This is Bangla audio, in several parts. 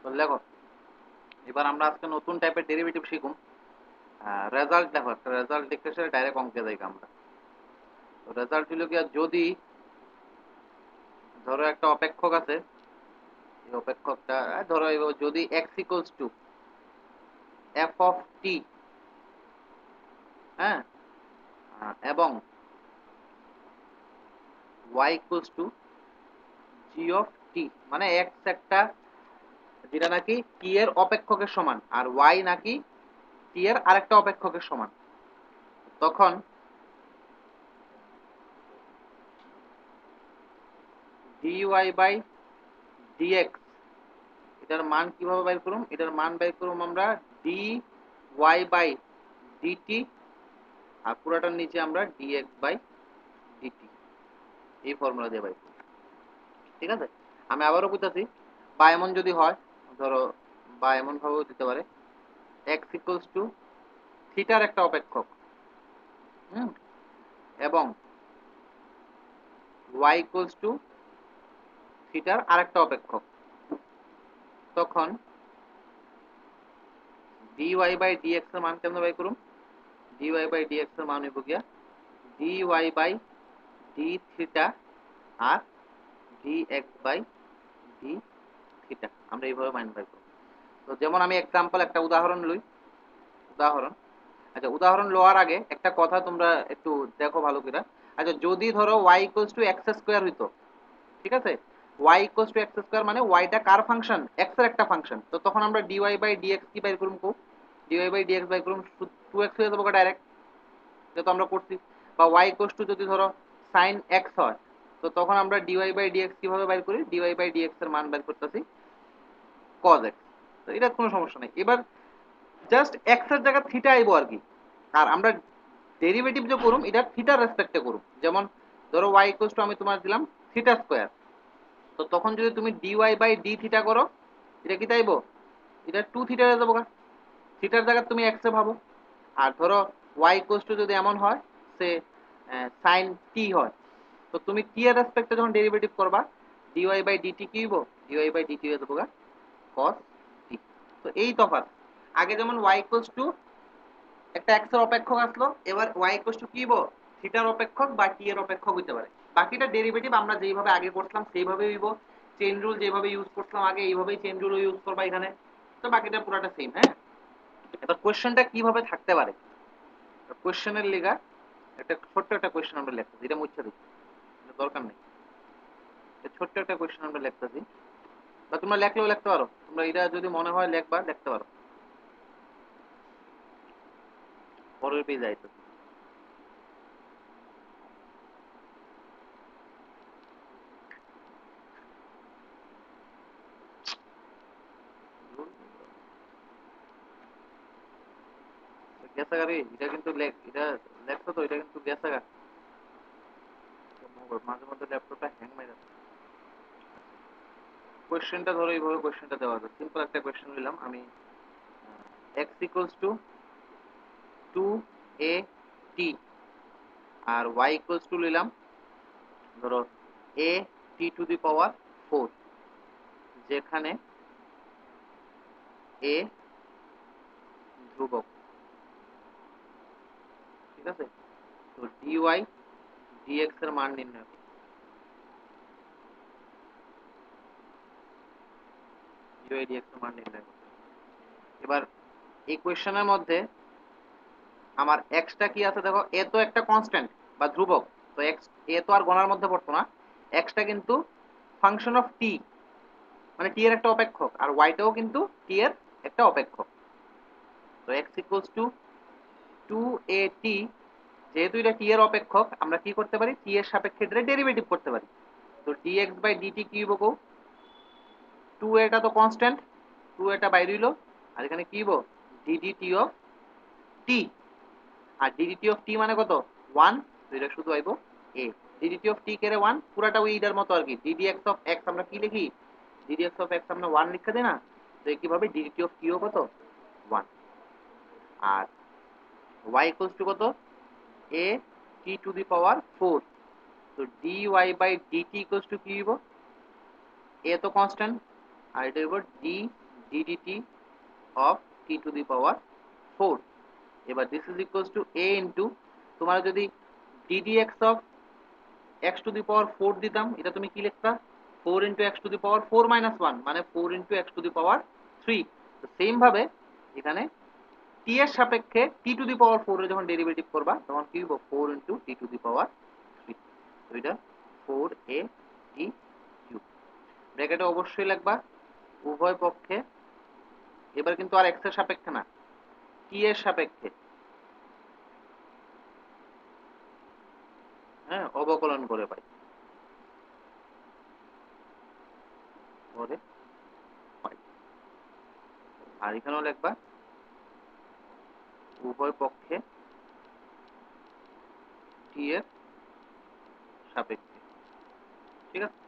তো লেখো, এবার আমরা আজকে নতুন টাইপের ডেরিভেটিভ শিখুন। রেজাল্ট দেখো, একটা রেজাল্ট দেখতে এসে ডাইরেক্ট অঙ্কে যাই আমরা। তো রেজাল্ট হলো কি, যদি ধরো একটা অপেক্ষক আছে, এই অপেক্ষকটা ধরো যদি x equals to f of t, হ্যাঁ, এবং y equals to g of t, মানে এক্স একটা যেটা নাকি টি এর অপেক্ষকের সমান আর ওয়াই নাকি টি এর আরেকটা অপেক্ষকের সমান, তখন dy বাই dx এটার মান কিভাবে বের করুম? এটার মান বের করুম আমরা dy বাই dt, আর পুরাটার নিচে আমরা dx বাই dt, এই ফর্মুলা দিয়ে বের করব। ঠিক আছে, আমি আবারও বুঝাচ্ছি। বা এমন যদি হয়, ধরো বা এমন ভাবেও দিতে পারে, x ইকুয়ালস টু থিটার একটা অপেক্ষক, হুম, এবং y ইকুয়ালস টু থিটার আরেকটা অপেক্ষক, তখন dy বাই dx এর মান কেমন বাই করুম? dy বাই dx এর মান হইব গিয়া dy বাই d থিটা আর dx বাই d থিটা, আমরা এইভাবে মান বাই করব। তো যেমন আমি এক্সাম্পল একটা উদাহরণ লই, উদাহরণ। আচ্ছা, উদাহরণ লওয়ার আগে একটা কথা তোমরা একটু দেখো ভালো করে। আচ্ছা, যদি ধরো y equals two x square হইতো, ঠিক আছে, y equals two x square মানে ওয়াইটা কার ফাংশন? এক্স এর একটা ফাংশন, তো তখন আমরা dy বাই dx কি বাই করুম? dy বাই dx বাই করুম 2x হয়ে যাবো ডাইরেক্ট, যেটা আমরা করছি। বা y ইকুয়ালস টু যদি ধরো sin x হয়, তো তখন আমরা dy বাই dx কিভাবে বাইর করি? dy বাই dx এর মান বের করতেছি cos x। তো এটা কোনো সমস্যা নেই। এবার জাস্ট x এর জায়গা থিটা আইবো আর কি। আর আমরা ডেরিভেটিভ যে করুম এটা থিটার রেসপেক্টে করুম। যেমন ধরো y ইকুয়ালস টু আমি তোমার দিলাম থিটা স্কয়ার, তো তখন যদি তুমি dy বাই d থিটা করো, এটা কি তাইবো? এটা 2 থিটা হয়ে যাবো। থিটার জায়গা তুমি x এ ভাবো। আর ধরো y ইকুয়ালস টু যদি এমন হয় সে sin t হয়, তো তুমি t এর রেসপেক্টে যখন ডেরিভেটিভ করবা, dy বাই dt কি হইব? dy বাই dt হয়ে যাবো cos t। তো এই তফাৎ। আগে যেমন y ইকুয়ালস টু একটা x এর অপেক্ষক আসলো, এবার y ইকুয়ালস টু কি হইব? থিটার অপেক্ষক বা t এর অপেক্ষক হইতে পারে। বাকিটা ডেরিভেটিভ আমরা যেইভাবে আগে করছিলাম সেইভাবেই হইব। চেইন রুল যেভাবে ইউজ করছিলাম আগে, এইভাবেই চেইন রুল ইউজ করবা এখানে। তো বাকিটা পুরোটা সেম। হ্যাঁ, এবার কোশ্চেনটা কিভাবে থাকতে পারে? কোশ্চেনের লিগা একটা ছোট্ট একটা কোশ্চেন আমরা লিখতেছি, এটা মুছে দিই, দরকার নেই। ছোট্ট একটা কোশ্চেন আমরা লিখতেছি, বা তোমরা লেখলেও লিখতে পারো, তোমরা এটা যদি মনে হয় লেখবা লিখতে পারো। পরের পেজ আইতো, গেছে গাড়ি এটা কিন্তু এটা লেখছো তো, এটা কিন্তু গেছে গা। মাঝে মধ্যে ল্যাপটপটা হ্যাং মেরে কোশ্চেনটা ধরো এইভাবে কোশ্চেনটা দেওয়া আছে। সিম্পল একটা কোশ্চেন নিলাম আমি, x equals to 2a t, আর ওয়াই ইকুয়ালস টু নিলাম ধরো a t to the power 4, যেখানে a ধ্রুবক। ঠিক আছে, তো dy dx এর মান নির্ণয় করো। dy dx এর মান নির্ণয় করো। এবার এই কোশ্চেনের মধ্যে আমার এক্সটা কি আছে দেখো, এ তো একটা কনস্ট্যান্ট বা ধ্রুবক, তো এক্স এ তো আর গণার মধ্যে পড়তো না। এক্সটা কিন্তু ফাংশন অফ টি, মানে টি এর একটা অপেক্ষক, আর ওয়াইটাও কিন্তু টি এর একটা অপেক্ষক। তো এক্স ইকুয়ালস টু 2at, যেহেতু এটা টি এর অপেক্ষক, আমরা কি করতে পারি? টি এর সাপেক্ষে এটা ডেরিভেটিভ করতে পারি। তো dx বাই dt কি হইব কও? 2 এটা তো কনস্ট্যান্ট, 2 এটা বাইরে হইলো, আর এখানে কি হইব? ddt of t। আর ddt অফ t মানে কত? 1, তো এটা শুধু আইব a। ddt অফ t কেরে 1, পুরাটা ওইটার মতো আর কি। ddx অফ x আমরা কি লিখি? ddx অফ x আমরা 1 লিখে দিই না? তো কিভাবে dt অফ t ও কত? 1। আর y ইকুয়ালস টু কত? a t to the power 4, তো dy by dt equals to কি হইব? a তো কনস্ট্যান্ট, আর এটা হইব d ddt of t to the power 4। এবার this is equals to a into তোমার যদি ddx of x to the power 4 দিতাম, এটা তুমি কি লিখতা 4 into x to the power 4 minus 1 মানে 4 into x to the power 3। তো সেম ভাবে এখানে t এর সাপেক্ষে t to the power 4 এর যখন ডেরিভেটিভ করবা তখন কি হবে 4 into t to the power 3। তো এটা 4a t কিউব। ব্র্যাকেটে অবশ্যই লিখবা উভয় পক্ষে, এবার কিন্তু আর x এর সাপেক্ষে না t এর সাপেক্ষে হ্যাঁ অবকলন করে পাই করে পাই। আর এখানেও লিখবা উভয় পক্ষে t এর সাপেক্ষে। ঠিক আছে,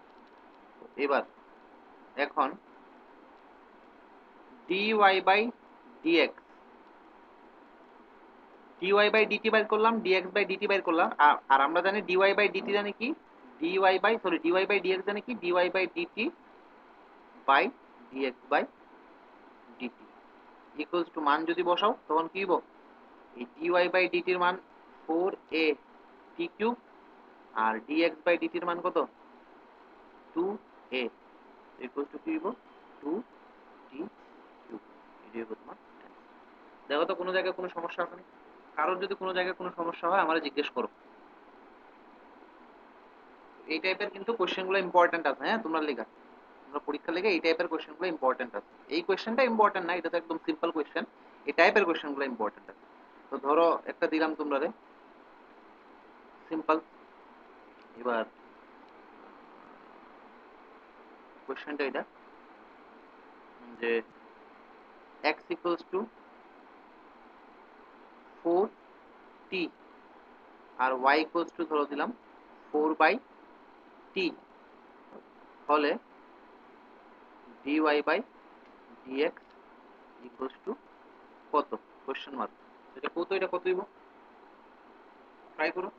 এবার এখন dy by dx dy by dt বের করলাম, dx by dt বের করলাম। আর আমরা জানি dy by dt জানি কি dy by dx জানি কি dy by dt by dx by dt equals two মান যদি বসাও তখন কি হবে এই dy by dt এর মান 4a t কিউব আর dx by dt এর মান কত 2a ইকুয়ালস টু কি হবে 2t কিউব। এটাই হবে তোমার। দেখো তো কোনো জায়গায় কোনো সমস্যা আছে না? কারোর যদি কোনো জায়গায় কোনো সমস্যা হয় আমারে জিজ্ঞেস করো। এই টাইপের কিন্তু কোশ্চেনগুলো ইম্পর্টেন্ট আছে, হ্যাঁ তোমরা লেখা তোমরা পরীক্ষা লেগে এই টাইপের কোশ্চেনগুলো ইম্পর্টেন্ট আছে। এই কোশ্চেনটা ইম্পর্টেন্ট না, এটা তো একদম সিম্পল কোশ্চেন, এই টাইপের কোশ্চেনগুলো ইম্পর্টেন্ট আছে। তো ধরো একটা দিলাম তোমরা সিম্পল, এবার কোশ্চেনটা এটা যে x ইকুয়ালস টু 4t আর y ইকুয়ালস টু ধরো দিলাম 4/t হলে dy by dx equals to কত কোশ্চেন মার্ক। এটা কত হইব ট্রাই করো।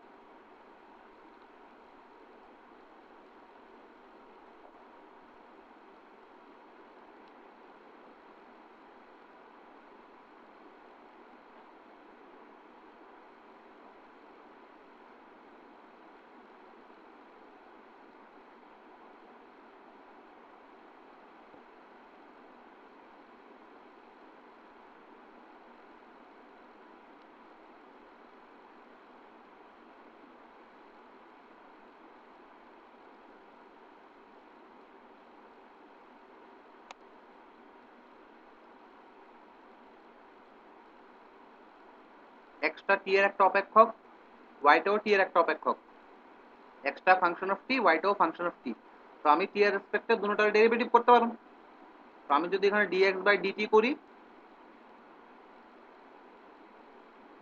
এক্সটা টি এর একটা অপেক্ষক, ওয়াইটাও টি এর একটা অপেক্ষক। এক্সটা ফাংশন অফ টি, ওয়াইটাও ফাংশন অফ টি। তো আমি টি এর রেসপেক্টে দুটোটার ডেরিভেটিভ করতে পারবো। তো আমি যদি এখানে dx বাই dt করি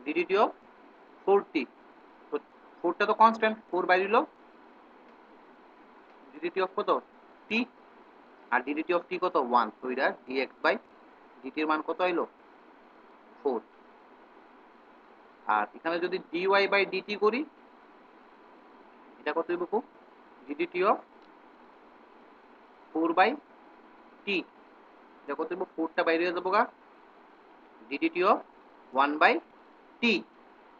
ddt অফ 4t, তো 4টা তো কনস্ট্যান্ট, 4 বাইরে হলো ddt অফ কত t আর ddt অফ t কত 1, তো এটা dx বাই dt এর মান কত হইলো 4। আর এখানে যদি dy বাই dt করি এটা কত হইব ddt অফ 4 বাই t, এটা কত হইব 4টা বাইরে হয়ে যাবো গা ddt অফ 1 বাই t।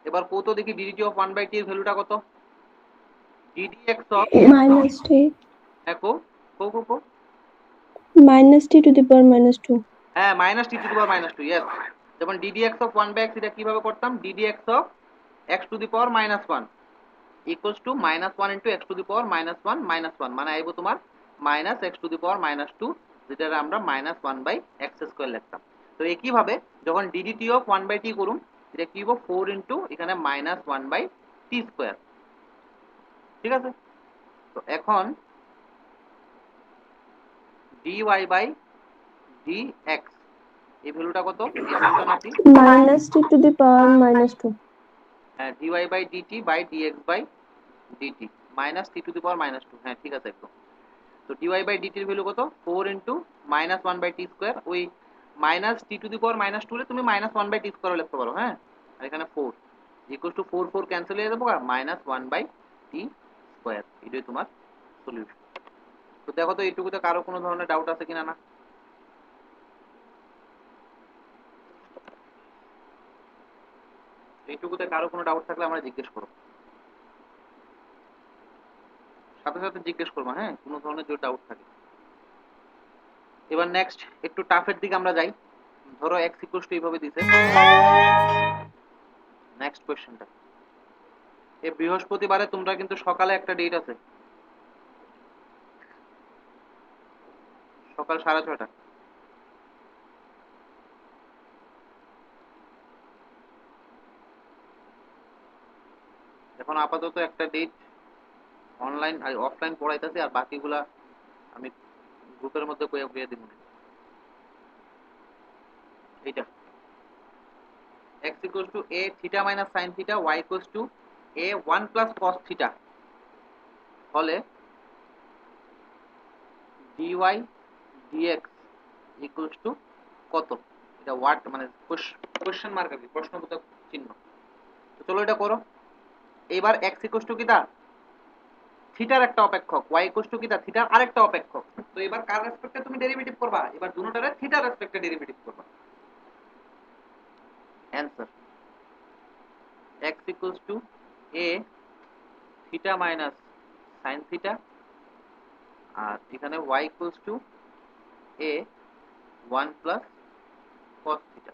এবার কত দেখি ddt অফ 1 বাই t এর ভ্যালুটা কত ddx অফ minus t দেখো কো minus t to the power minus 2 হ্যাঁ minus T two the power minus 2, yes. যেমন ddx অফ 1 বাই x এটা কিভাবে করতাম ddx of x two the power minus 1 equals to minus 1 into x two the power minus 1 minus 1 মানে আইবো তোমার minus x two the power minus 2, যেটা আমরা মাইনাস 1 বাই x স্কয়ার লিখতাম। তো একই ভাবে যখন ddt অফ 1 বাই t করুম এটা কি হবে 4 ইনটু এখানে মাইনাস 1 বাই t স্কয়ার। ঠিক আছে, তো এখন dy বাই dx এই ভ্যালুটা কত, এই ভ্যালুটা নাকি minus t to the power minus 2 dy by dt by dx by dt minus t to the power minus 2, হ্যাঁ ঠিক আছে একদম। তো dy বাই dt এর ভ্যালু কত 4 into minus 1 by t square, ওই minus t to the power minus 2 লে তুমি মাইনাস 1 বাই t স্কয়ার লিখতে পারো, হ্যাঁ। আর এখানে 4 ইকুয়াল টু 4 4 ক্যান্সেল হয়ে যাবে আর মাইনাস 1 বাই t স্কয়ার, এটাই তোমার সলিউশন। তো দেখো তো এইটুকুতে কারো কোনো ধরনের ডাউট আছে কিনা না। এইটুকুতে কারো কোনো ডাউট থাকলে আমরা জিজ্ঞেস করো, সাথে সাথে জিজ্ঞেস করবো, হ্যাঁ, কোনো ধরনের যদি ডাউট থাকে। এবার নেক্সট একটু টাফের দিকে আমরা যাই। ধরো x ইকুয়াল টু এইভাবে দিছে। নেক্সট কোশ্চেনটা, এই বৃহস্পতিবারে তোমরা কিন্তু সকালে একটা ডেট আছে, সকাল 6:30। এখন আপাতত একটা ডেট অনলাইন আর অফলাইন পড়াইতেছি, আর বাকিগুলা আমি গ্রুপের মধ্যে কইয়া কইয়া দিব। এইটা x equals to a theta minus sin theta, y equals to a 1 plus cos theta হলে dy dx equals to কত? এটা হোয়াট মানে কোশ্চেন মার্ক আর কি, প্রশ্নবোধক চিহ্ন। তো চলো এটা করো। এইবার x equals to কি দা থিটার একটা অপেক্ষক, y equals to কি দা থিটার আরেকটা অপেক্ষক। তো এবার কার রেসপেক্টে তুমি ডেরিভেটিভ করবা? এবার দুটোটারে থিটার রেসপেক্টে ডেরিভেটিভ করবা। Answer x equals to a theta minus sin theta, আর এখানে y equals to a 1 plus cos theta।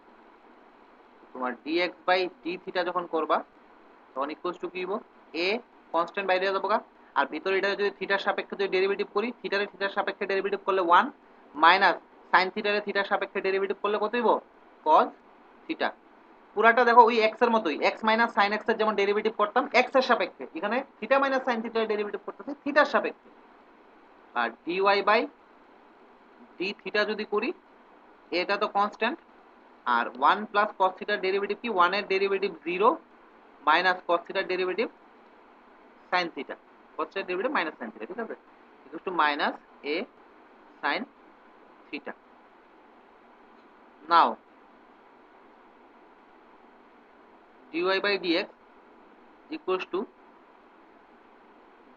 তোমার dx by d theta যখন করবা তখন ইকুয়ালস টু কি হইব? a কনস্ট্যান্ট বাইরে যাবো গা, আর ভিতরে এটা যদি থিটার সাপেক্ষে যদি ডেরিভেটিভ করি, থিটার সাপেক্ষে ডেরিভেটিভ করলে 1 মাইনাস sin থিটার সাপেক্ষে ডেরিভেটিভ করলে কত হইব? cos theta. পুরাটা দেখো ওই x এর মতোই, x মাইনাস sin x এর যেমন ডেরিভেটিভ করতাম x এর সাপেক্ষে, এখানে থিটা মাইনাস sin থিটার ডেরিভেটিভ করতেছি থিটার সাপেক্ষে। আর dy বাই d থিটা যদি করি, এটা তো কনস্ট্যান্ট, আর 1 প্লাস cos থিটার ডেরিভেটিভ কি? 1 এর ডেরিভেটিভ 0 মাইনাস cos থিটার ডেরিভেটিভ sin থিটা, cos থিটার ডেরিভেটিভ মাইনাস sin থিটা, ঠিক আছে, equal to minus a sin theta. Now dy by dx equals to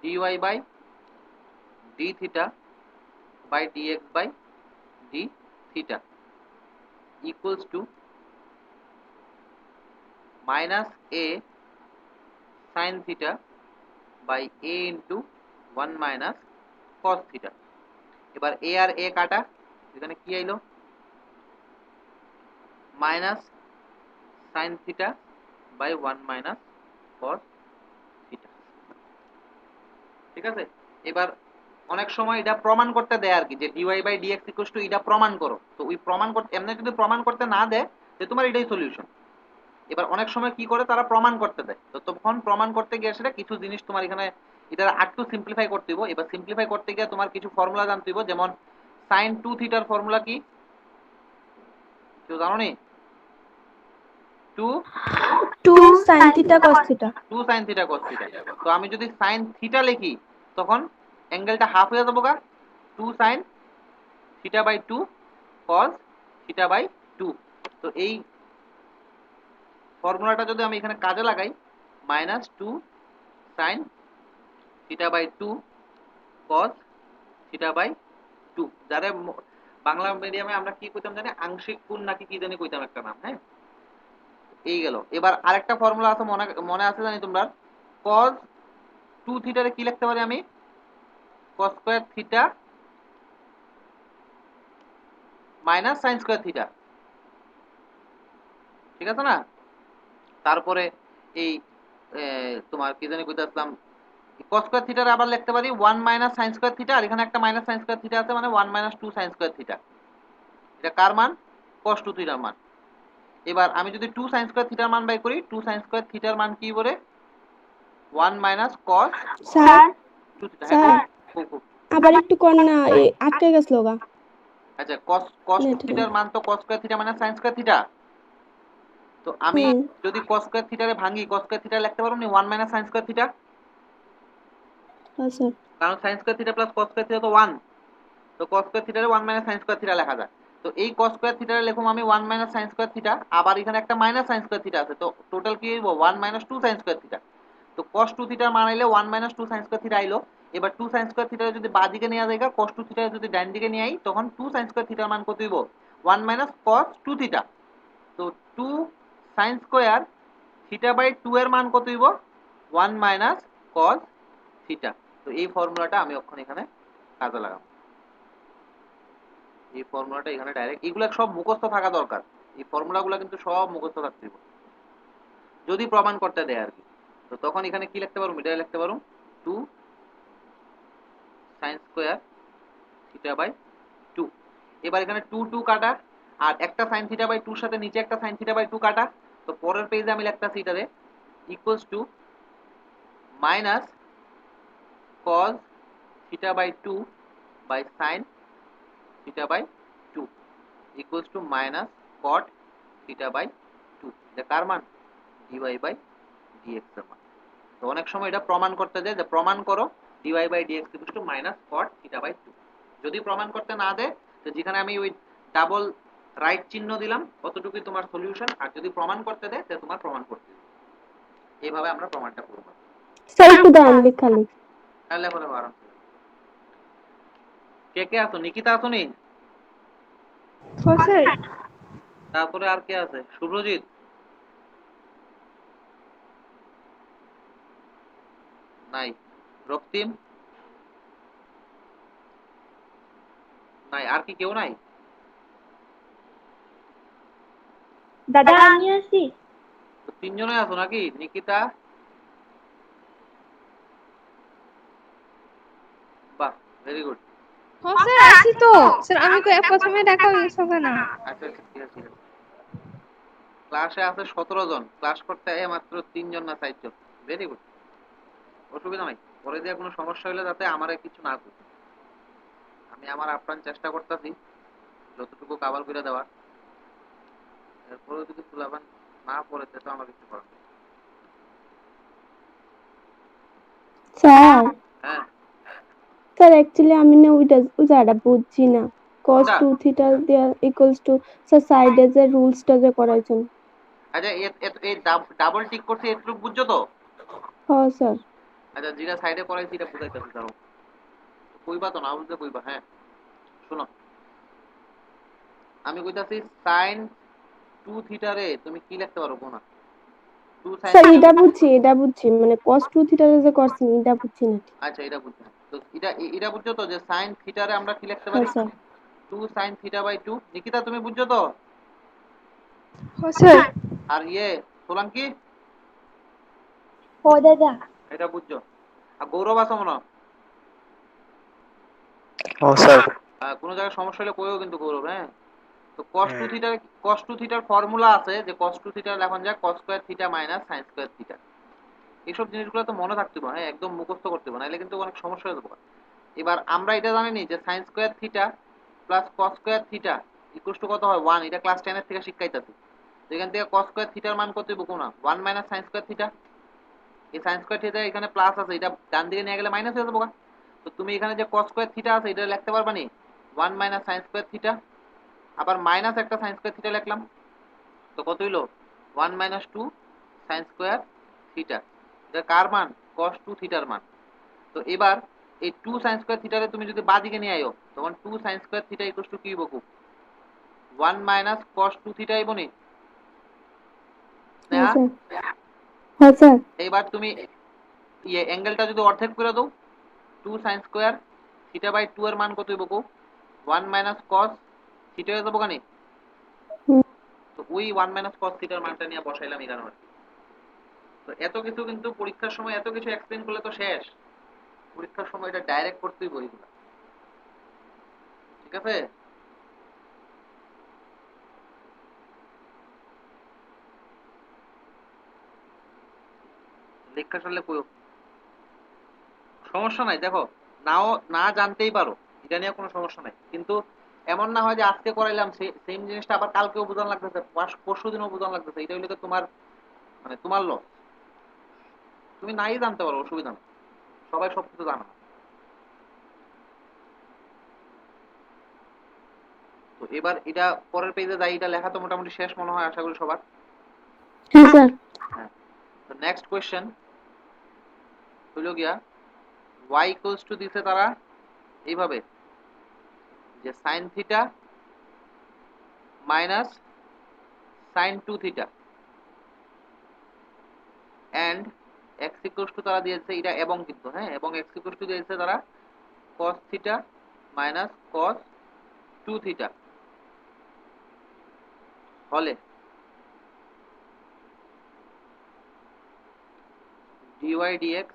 dy by d theta by dx by d theta equals to minus a sin theta by a into 1 minus cos theta। এবার a আর a কাটা, এখানে কি আইলো? Minus sin theta by 1 minus cos theta, ঠিক আছে। এবার অনেক সময় এটা প্রমাণ করতে দেয় আর কি, যে dy by dx equals to এটা প্রমাণ করো। তো ওই প্রমাণ করতে এমনি যদি প্রমাণ করতে না দেয় যে তোমার এটাই সলিউশন। এবার অনেক সময় কি করে তারা প্রমাণ করতে দেয়, তো তখন প্রমাণ করতে গিয়ে সেটা কিছু জিনিস তোমার এখানে এটা আরেকটু সিম্পলিফাই করতে হইব। এবার সিম্পলিফাই করতে গিয়ে তোমার কিছু ফর্মুলা জানতে হইব, যেমন sin 2 থিটার ফর্মুলা কি কেউ জানো নি? 2 sin theta cos theta। 2 sin theta cos theta। তো আমি যদি sin theta লিখি তখন অ্যাঙ্গেলটা হাফ হয়ে যাবো গা, 2 sin theta by 2 cos theta by 2। তো এই ফর্মুলাটা যদি আমি এখানে কাজে লাগাই, minus 2 sin theta by 2 cos theta by 2, যারা বাংলা মিডিয়ামে আমরা কি কইতাম জানি, আংশিক গুণ নাকি কি জানি কইতাম একটা নাম, হ্যাঁ, এই গেল। এবার আরেকটা ফর্মুলা আছে, মনে মনে আছে জানি তোমরা, cos 2 থিটারে কি লিখতে পারি আমি? cos square theta minus sin square theta, ঠিক আছে না? তারপরে এই তোমার কি জানি কইতাছিলাম, cos স্কয়ার থিটারে আবার লিখতে পারি 1 মাইনাস sin স্কয়ার থিটা, আর এখানে একটা মাইনাস sin স্কয়ার থিটা আছে, মানে 1 মাইনাস 2 sin স্কয়ার থিটা। এটা কার মান? cos 2 থিটার মান। এবার আমি যদি 2 sin স্কয়ার থিটার মান বাই করি, 2 sin স্কয়ার থিটার মান কি বলে? 1 minus cos sir 2 theta. Sir হ্যাঁ, আবার একটু কোন না, আটকে গেছিল গা আচ্ছা, cos 2 নেট। থিটার মান তো cos square theta minus sin square theta. তো আমি যদি cos স্কয়ার থিটারে ভাঙি, cos স্কয়ার থিটা লিখতে পারবো না 1 মাইনাস sin স্কয়ার থিটা, আচ্ছা কারণ sin square theta plus cos square theta তো 1। তো cos স্কয়ার থিটারে 1 মাইনাস sin স্কয়ার থিটা লেখা যায়। তো এই cos স্কয়ার থিটারে লিখুম আমি 1 মাইনাস sin স্কয়ার থিটা, আবার এখানে একটা মাইনাস sin স্কয়ার থিটা আছে, তো টোটাল কি হইব? 1 মাইনাস 2 sin স্কয়ার থিটা। তো cos 2 থিটার মান আইলে 1 মাইনাস 2 sin স্কয়ার থিটা আইলো। এবার 2 sin স্কয়ার থিটারে যদি বাঁ দিকে নেওয়া যায়, cos 2 থিটারে যদি ডান দিকে নিয়ে আই, তখন 2 sin স্কয়ার থিটার মান কত হইব? 1 মাইনাস cos 2 থিটা। তো 2 sin স্কয়ার থিটা বাই 2 এর মান কত হইব 1 মাইনাস cos থিটা। তো এই ফর্মুলাটা আমি এখন এখানে কাজে লাগাবো। এই ফর্মুলাটা এখানে ডাইরেক্ট, এগুলো সব মুখস্থ থাকা দরকার। এই ফর্মুলাগুলো কিন্তু সব মুখস্থ থাকতে হবে যদি প্রমাণ করতে দেয় আর কি। তো তখন এখানে কি লিখতে পারো, এটা লিখতে পারো 2 sin স্কয়ার থিটা বাই 2। এবার এখানে 2 2 কাটা, আর একটা sin থিটা বাই 2 এর সাথে নিচে একটা sin থিটা বাই 2 কাটা। তো পরের পেজে আমি লিখতাছি এটারে equals to minus cos theta by 2 by sin theta by 2 equals to minus cot theta by 2। এটা কার মান, dy বাই dx এর মান। তো অনেক সময় এটা প্রমাণ করতে যায় যে প্রমাণ করো dy by dx equals to minus cot theta by 2। যদি প্রমাণ করতে না দেয় তো যেখানে আমি ওই ডাবল রাইট চিহ্ন দিলাম অতটুকুই তোমার সলিউশন, আর যদি প্রমাণ করতে দেয় তাহলে তোমার প্রমাণ করতে হবে। এইভাবে আমরা প্রমাণটা করব। স্যার একটু দাঁড়ান খালি। তাহলে পরে আরাম। কে কে আছো, নিকিতা আছো নি? স্যার তারপরে আর কে আছে, শুভ্রজিৎ নাই, রক্তিম নাই, আর কি কেউ নাই? দাদা আমি আছি। তো তিনজনে আছো নাকি, নিকিতা? বাহ, ভেরি গুড। হ্যাঁ স্যার আছি তো স্যার, আমি প্রথমে দেখা হয়েছে না। আচ্ছা আচ্ছা, ঠিক আছে ঠিক আছে। ক্লাসে আছে 17 জন, ক্লাস করতে মাত্র 3 জন না 4 জন। ভেরি গুড, অসুবিধা নাই। পরে দিয়ে কোনো সমস্যা হলে যাতে আমারে কিছু না করে। আমি আমার আপ্রাণ চেষ্টা করতেছি যতটুকু কাভার করে দেওয়ার। এরপরেও যদি ফুলাবান না পড়ে তো আমার কিছু করার নেই। স্যার হ্যাঁ স্যার অ্যাকচুয়ালি আমি না ওই জায়গাটা বুঝছি না। cos কোনটা? 2 থিটা দেয়া ইকুয়ালস টু স্যার সাইডে যে রুলসটা যে করাইছেন। আচ্ছা, এই ডাবল টিক করছি এটুকু বুঝছো তো? হ্যাঁ স্যার। আচ্ছা, যেটা সাইডে পড়াইছি এটা বুঝাইতেছি, দাঁড়াও। কইবা তো, না বুঝতে কইবা। হ্যাঁ শোনো, আমি কইতাছি sin 2 থিটা রে তুমি কি লিখতে পারো কোনা? 2 sin। স্যার এটা বুঝছি মানে cos 2 থিটা যে করছেন এটা বুঝছি না। আচ্ছা, এটা বুঝছো তো, এটা বুঝছো তো যে sin থিটা রে আমরা কি লিখতে হ্যাঁ পারি, sir. 2 sin theta by 2। Nikita তুমি বুঝছো তো? হ্যাঁ স্যার। আর সোলাঙ্কি ও দাদা। এটা বুঝছো? আর গৌরব আছে মনে হয়? ও স্যার। কোনো জায়গায় সমস্যা হলে কইও কিন্তু গৌরব। হ্যাঁ, তো cos 2 থিটার ফর্মুলা আছে যে cos 2 থিটা লেখন যায় cos square theta minus sin square theta. এইসব জিনিসগুলো তো মনে থাকতে হবে, হ্যাঁ একদম মুখস্থ করতে হবে, নাহলে কিন্তু অনেক সমস্যা হয়ে যাবে। এবার আমরা এটা জানি নি যে sin square theta plus cos square theta equal to কত হয় 1। এটা ক্লাস 10 এর থেকে শিখাইতাছি। এখান থেকে cos স্কয়ার থিটার মান কত হবে কোনা 1 মাইনাস sin স্কয়ার থিটা। এই sin স্কয়ার থিটা এখানে প্লাস আছে, এটা ডান দিকে নিয়ে গেলে মাইনাস হয়ে যাবে। তো তুমি এখানে যে cos স্কয়ার থিটা আছে এটা লিখতে পারবা নি 1 মাইনাস sin স্কয়ার থিটা, আবার মাইনাস একটা sin স্কয়ার থিটা লিখলাম। তো কত হইলো 1 মাইনাস 2 sin স্কয়ার থিটা। এটা কার মান, cos 2 থিটার মান। তো এবার এই 2 sin স্কয়ার থিটারে তুমি যদি বাদিকে নিয়ে আইও তখন 2 sin square theta equal to কি হইব, 1 মাইনাস cos 2 থিটা আইব নি হ্যাঁ স্নেহা? স্যার। হ্যাঁ স্যার। এইবার তুমি অ্যাঙ্গেলটা যদি অর্ধেক করে দাও 2 sin স্কয়ার থিটা বাই 2 এর মান কত হইব, 1 মাইনাস cos থিটা হয়ে যাবো কানি। হুম। তো ওই 1 মাইনাস cos থিটার মানটা নিয়ে বসাইলাম এখানে। তো এত কিছু কিন্তু পরীক্ষার সময় এত কিছু এক্সপ্লেইন করলে তো শেষ, পরীক্ষার সময় এটা ডাইরেক্ট করতেই বইগুলো। ঠিক আছে? লেখা করলে কইও, সমস্যা নাই। দেখো, নাও না জানতেই পারো, এটা নিয়ে কোনো সমস্যা নাই, কিন্তু এমন না হয় যে আজকে করাইলাম সেম জিনিসটা আবার কালকেও বোঝানো লাগতেছে, পরশু দিনও বোঝানো লাগতেছে। এটা হইলে তো তোমার মানে তোমার লস। তুমি নাই জানতে পারো, অসুবিধা নেই, সবাই সবকিছু জানো না। তো এবার এটা পরের পেজে যাই, এটা লেখা তো মোটামুটি শেষ মনে হয় আশা করি সবার। হ্যাঁ স্যার। হ্যাঁ, তো নেক্সট কোয়েশ্চেন হইল গিয়া y ইকুয়ালস টু দিছে তারা এইভাবে যে sin theta minus sin 2 theta. And x equals two তারা দিয়েছে এটা এবং কিন্তু হ্যাঁ, এবং এক্স ইকুয়ালস টু দিয়েছে তারা cos theta minus cos 2 theta হলে dy dx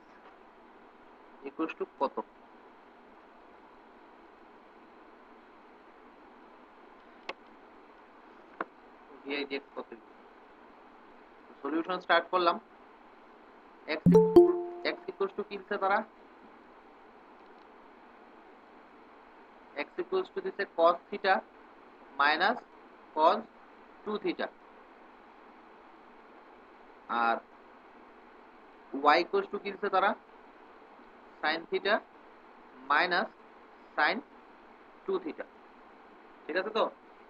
ইকুয়ালস টু কত? dy dx কত? সলিউশন স্টার্ট করলাম। x x ইকুয়ালস টু কি দিচ্ছে তারা? x ইকুয়ালস টু দিচ্ছে cos theta minus cos 2 theta আর y ইকুয়ালস টু কি দিচ্ছে তারা? sin theta minus sin 2 theta. ঠিক আছে তো?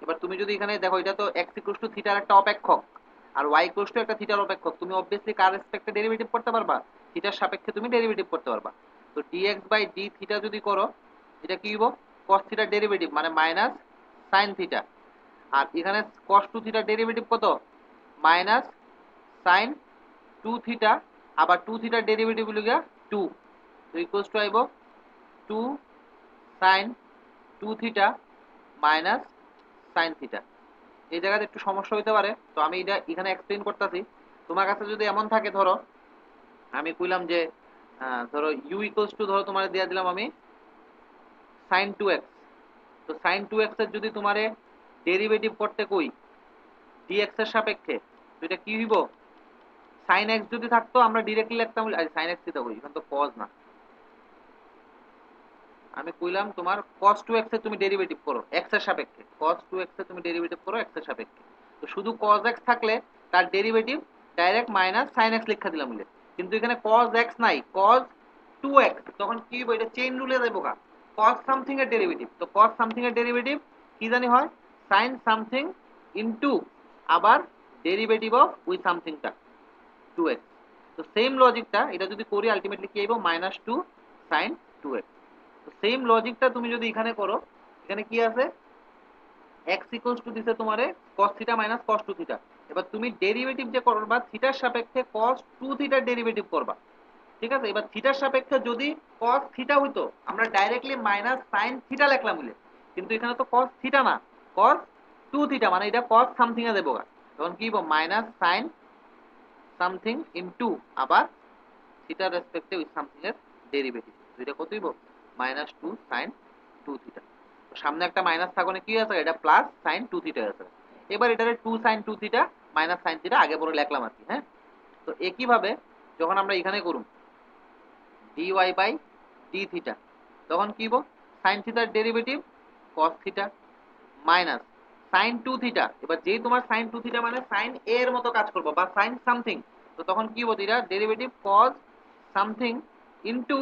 এবার তুমি যদি এখানে দেখো এটা তো x ইকুয়ালস টু থিটার একটা অপেক্ষক আর y ইকুয়ালস টু একটা থিটার অপেক্ষক, তুমি অবভিয়াসলি কার রেসপেক্টে ডেরিভেটিভ করতে পারবা? থিটার সাপেক্ষে তুমি ডেরিভেটিভ করতে পারবা। তো dx বাই d থিটা যদি করো এটা কি হবে? cos থিটার ডেরিভেটিভ মানে মাইনাস sin থিটা আর এখানে cos 2 থিটার ডেরিভেটিভ কত? মাইনাস sin 2 থিটা আবার 2 থিটার ডেরিভেটিভ হলো গিয়া 2, তো ইকুয়ালস টু আইবো 2 sin 2 থিটা মাইনাস sin থিটা। এই জায়গাতে একটু সমস্যা হইতে পারে, তো আমি এটা এখানে এক্সপ্লেইন করতেছি। তোমার কাছে যদি এমন থাকে, ধরো আমি কইলাম যে ধরো u ইকুয়ালস টু ধরো তোমার দিয়ে দিলাম আমি sin 2x, তো sin 2x এর যদি তোমারে ডেরিভেটিভ করতে কই dx এর সাপেক্ষে, তো এটা কি হইব? sin x যদি থাকতো আমরা ডিরেক্টলি লিখতাম, sin x দিতে কই এখন তো cos না, আমি কইলাম তোমার cos 2x এর তুমি ডেরিভেটিভ করো x এর সাপেক্ষে, cos 2x এর তুমি ডেরিভেটিভ করো x এর সাপেক্ষে, তো শুধু cos x থাকলে তার derivative direct minus sin x লিখা দিলাম বলে, কিন্তু এখানে cos x নাই cos 2x, তখন কি হবে? এটা চেইন রুলে যাইবো গা, cos সামথিং এর ডেরিভেটিভ, তো cos সামথিং এর ডেরিভেটিভ কি জানি হয়? sin সামথিং ইনটু আবার ডেরিভেটিভ অফ ওই সামথিংটা 2x, তো সেম লজিকটা এটা যদি করি আলটিমেটলি কি আইবো? -2 sin 2x। তো সেম লজিকটা তুমি যদি এখানে করো, এখানে কি আছে? x ইকুয়ালস টু দিছে তোমারে cos theta minus cos 2 theta, এবার তুমি ডেরিভেটিভ যে করবা থিটার সাপেক্ষে cos 2 থিটার ডেরিভেটিভ করবা। ঠিক আছে, এবার থিটার সাপেক্ষে যদি cos থিটা হইতো আমরা ডাইরেক্টলি মাইনাস sin থিটা লিখলাম বলে, কিন্তু এখানে তো cos থিটা না cos 2 থিটা, মানে এটা cos সামথিং এ দেবো, তখন কি হবে? মাইনাস sin সামথিং ইনটু আবার থিটার রেসপেক্টে ওই সামথিং এর ডেরিভেটিভ, এটা কত হইব? -2 sin 2 থিটা, তো সামনে একটা মাইনাস থাকলে কি আছে? এটা প্লাস sin 2 থিটা আছে। এবার এটারে 2 sin 2 থিটা মাইনাস sin থিটা আগে পরে লিখলাম আর কি। হ্যাঁ, তো একই ভাবে যখন আমরা এখানে করুম dy বাই d থিটা, তখন কি হইব? sin থিটার derivative cos theta minus sin 2 theta, এবার যেই তোমার sin 2 থিটা মানে sin a এর মতো কাজ করবে বা sin সামথিং, তো তখন কি হবে? এটা ডেরিভেটিভ cos সামথিং ইনটু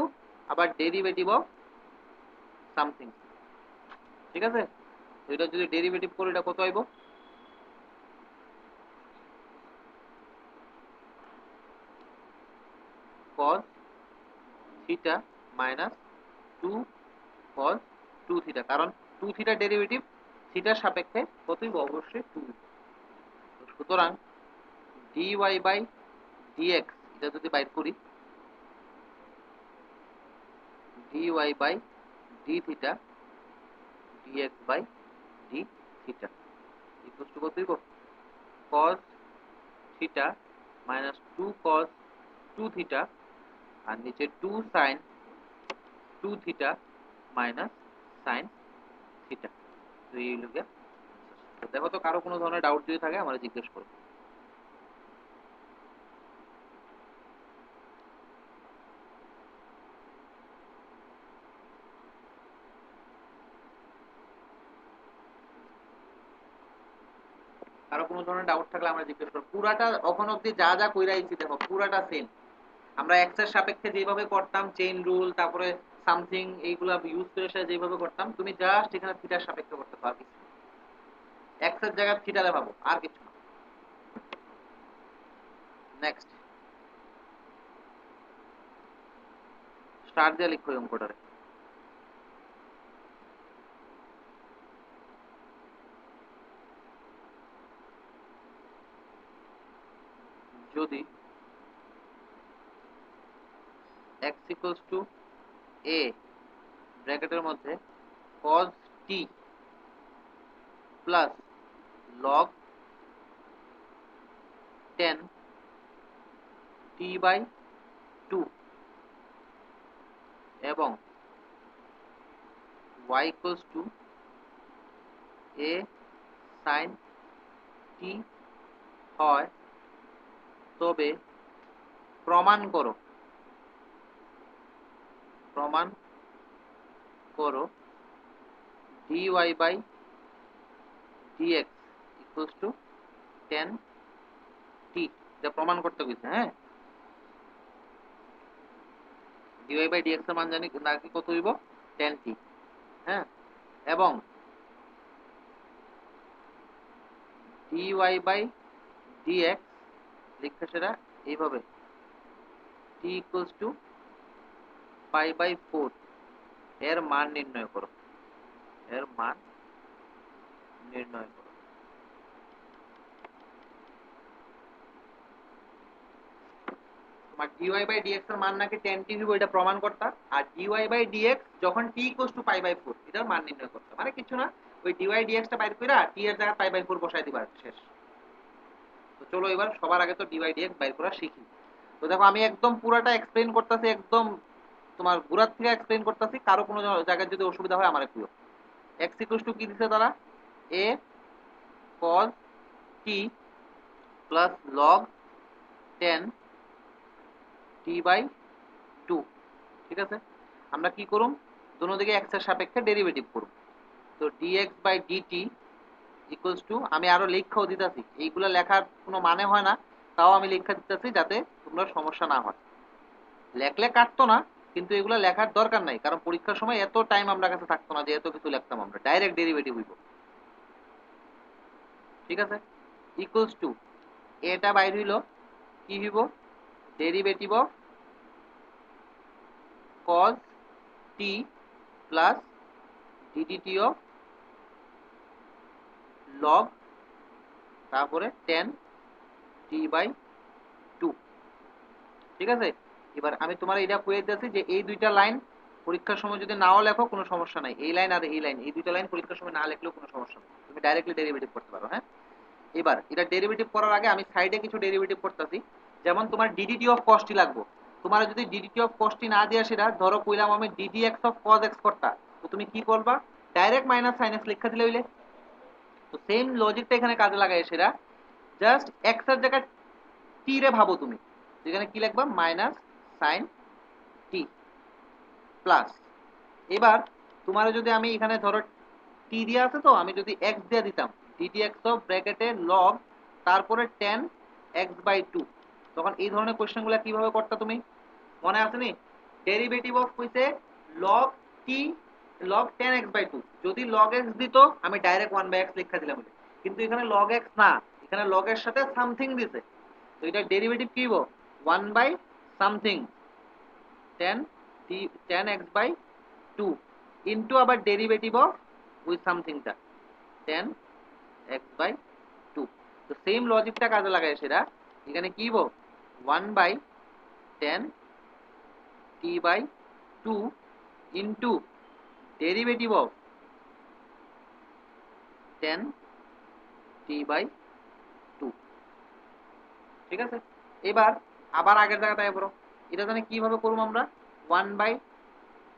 আবার ডেরিভেটিভ অফ সামথিং। ঠিক আছে, তো এটা যদি ডেরিভেটিভ করি এটা কত আইব? cos theta minus 2 cos 2 theta, কারণ 2 থিটার ডেরিভেটিভ থিটার সাপেক্ষে কত হইব? অবশ্যই 2। সুতরাং dy বাই dx এটা যদি বাইর করি dy by d theta dx by d theta equal to কত হইব? cos theta minus 2 cos 2 theta আর নিচে 2 sin 2 থিটা মাইনাস sin থিটা। তো এই হলো গিয়ে। তো দেখো তো কারো কোনো ধরনের ডাউট যদি থাকে আমাকে জিজ্ঞেস করো। কারো কোনো ধরনের ডাউট থাকলে আমরা জিজ্ঞেস করো। পুরাটা এখন অবধি যা যা কইরা আইছি দেখো পুরাটা সেম, আমরা এক্স এর সাপেক্ষে যেভাবে করতাম চেইন রুল তারপরে সামথিং এইগুলা ইউজ করে সে যেভাবে করতাম, তুমি জাস্ট এখানে থিটার সাপেক্ষে করতে পারো, এক্স এর জায়গায় থিটারে পাবো আর কিছু না। নেক্সট স্টার দিয়ে লিখো এই অঙ্কটারে। যদি x ইকুয়ালস টু a ব্র্যাকেটের মধ্যে cos t plus log 10 t by 2 এবং y equals to a sin t হয় তবে প্রমাণ করো dy by dx equals to 10 t এটা প্রমাণ করতে কইছে হ্যাঁ dy by dx এর মান জানি না কি কত হইব 10 t হ্যাঁ এবং dy by dx লিখতে সেটা এইভাবে t equals to pi by 4 এর মান নির্ণয় করো তোমার dy by dx এর মান নাকি 10t হইব এটা প্রমাণ করতা আর dy by dx যখন t equals to pi by 4 এটার মান নির্ণয় করতে মানে কিছু না ওই dy dx টা বাইর কইরা t এর জায়গায় pi by 4 বসাই দিবা শেষ তো চলো এবার সবার আগে তো dy dx বাইর করা শিখি তো দেখো আমি একদম পুরাটা এক্সপ্লেইন করতেছি একদম তোমার গুড়ার থেকে এক্সপ্লেইন করতেছি কারো কোনো জায়গায় যদি অসুবিধা হয় আমারে কইও x equals to কি দিছে তারা a cos t plus log 10 t by 2 ঠিক আছে আমরা কি করুম দোনো দিকে x এর সাপেক্ষে ডেরিভেটিভ করব তো dx by dt equals to আমি আরো লেখাও দিতেছি এইগুলা লেখার কোনো মানে হয় না তাও আমি লেখা দিতেছি যাতে তোমরা সমস্যা না হয় লেখলে কাটতো না কিন্তু এগুলা লেখার দরকার নাই কারণ পরীক্ষার সময় এত টাইম আমরা কাছে থাকতো না যে এত কিছু লিখতাম আমরা ডাইরেক্ট ডেরিভেটিভ হইব ঠিক আছে ইকুয়ালস টু এটা বাইর হইল কি হইব derivative of cos t plus ddt of log তারপরে 10 t by 2 ঠিক আছে এবার আমি তোমার এটা কইয়ে দিতেছি যে এই দুইটা লাইন পরীক্ষার সময় যদি নাও লেখো কোনো সমস্যা নাই এই লাইন আর এই লাইন এই দুইটা লাইন পরীক্ষার সময় না লিখলেও কোনো সমস্যা নেই তুমি ডাইরেক্টলি ডেরিভেটিভ করতে পারো হ্যাঁ এবার এটা ডেরিভেটিভ করার আগে আমি সাইডে কিছু ডেরিভেটিভ করতেছি যেমন তোমার ডিডিটি অফ কস্ট লাগবে তোমার যদি ডিডিটি অফ কস্ট না দিয়া সেটা ধরো কইলাম আমি ddx অফ cos x করতা তো তুমি কি করবা ডাইরেক্ট মাইনাস sin x লেখা দিলে হইলে তো সেম লজিকটা এখানে কাজে লাগাই সেটা জাস্ট x এর জায়গায় t রে ভাবো তুমি এখানে কি লিখবা মাইনাস sin t প্লাস এবার তোমার যদি আমি এখানে ধরো t দিয়া আছে তো আমি যদি x দিয়ে দিতাম ddx অফ ব্র্যাকেটে log তারপরে 10 x by 2 তখন এই ধরনের কোশ্চেনগুলো কিভাবে করতে তুমি মনে আছে নি ডেরিভেটিভ অফ কইছে log t log 10x by 2 যদি log x দিত আমি ডাইরেক্ট 1 by x লেখা দিলাম কিন্তু এখানে log x না এখানে log এর সাথে সামথিং দিছে তো এটা ডেরিভেটিভ কি হইব 1 by something 10 t 10x by 2 into আবার ডেরিভেটিভ অফ উইথ সামথিংটা 10x by 2 তো সেম লজিকটা কাজে লাগায় সেটা এখানে কি হইব 1 by 10 t by 2 into derivative of 10 t by 2 ঠিক আছে এবার আবার আগের জায়গাটায় পড়ো এটা জানি কিভাবে করব আমরা 1 by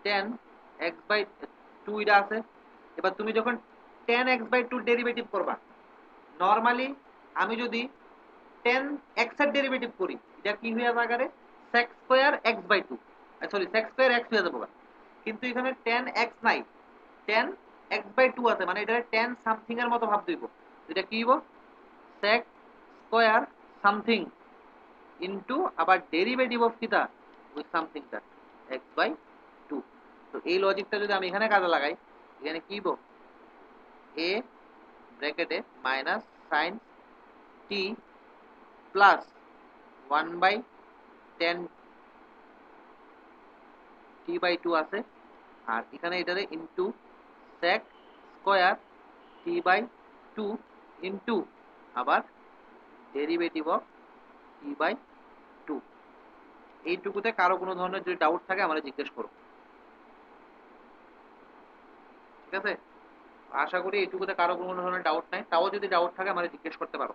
10 x by 2 এটা আছে এবার তুমি যখন 10x by 2 ডেরিভেটিভ করবা নরমালি আমি যদি 10x এর ডেরিভেটিভ করি এটা কি হয়ে যাবে আকারে sec square x by 2 sorry sec square x হয়ে যাবে কিন্তু এখানে 10x নাই 10x by 2 আছে মানে এটা 10 সামথিং এর মতো ভাব দিব এটা কি হইব sec স্কয়ার সামথিং ইনটু আবার ডেরিভেটিভ অফ কিটা উইথ সামথিংটা x by 2 তো এই লজিকটা যদি আমি এখানে কাজে লাগাই এখানে কি হইব a ব্র্যাকেটে minus sin t plus 1 by 10 t by 2 আছে আর এখানে এটারে into sec square t by 2 into আবার ডেরিভেটিভ অফ t by 2 এইটুকুতে কারো কোনো ধরনের যদি ডাউট থাকে আমরা জিজ্ঞেস করো, ঠিক আছে? আশা করি এইটুকুতে কারো কোনো ধরনের ডাউট নাই, তাও যদি ডাউট থাকে আমরা জিজ্ঞেস করতে পারো।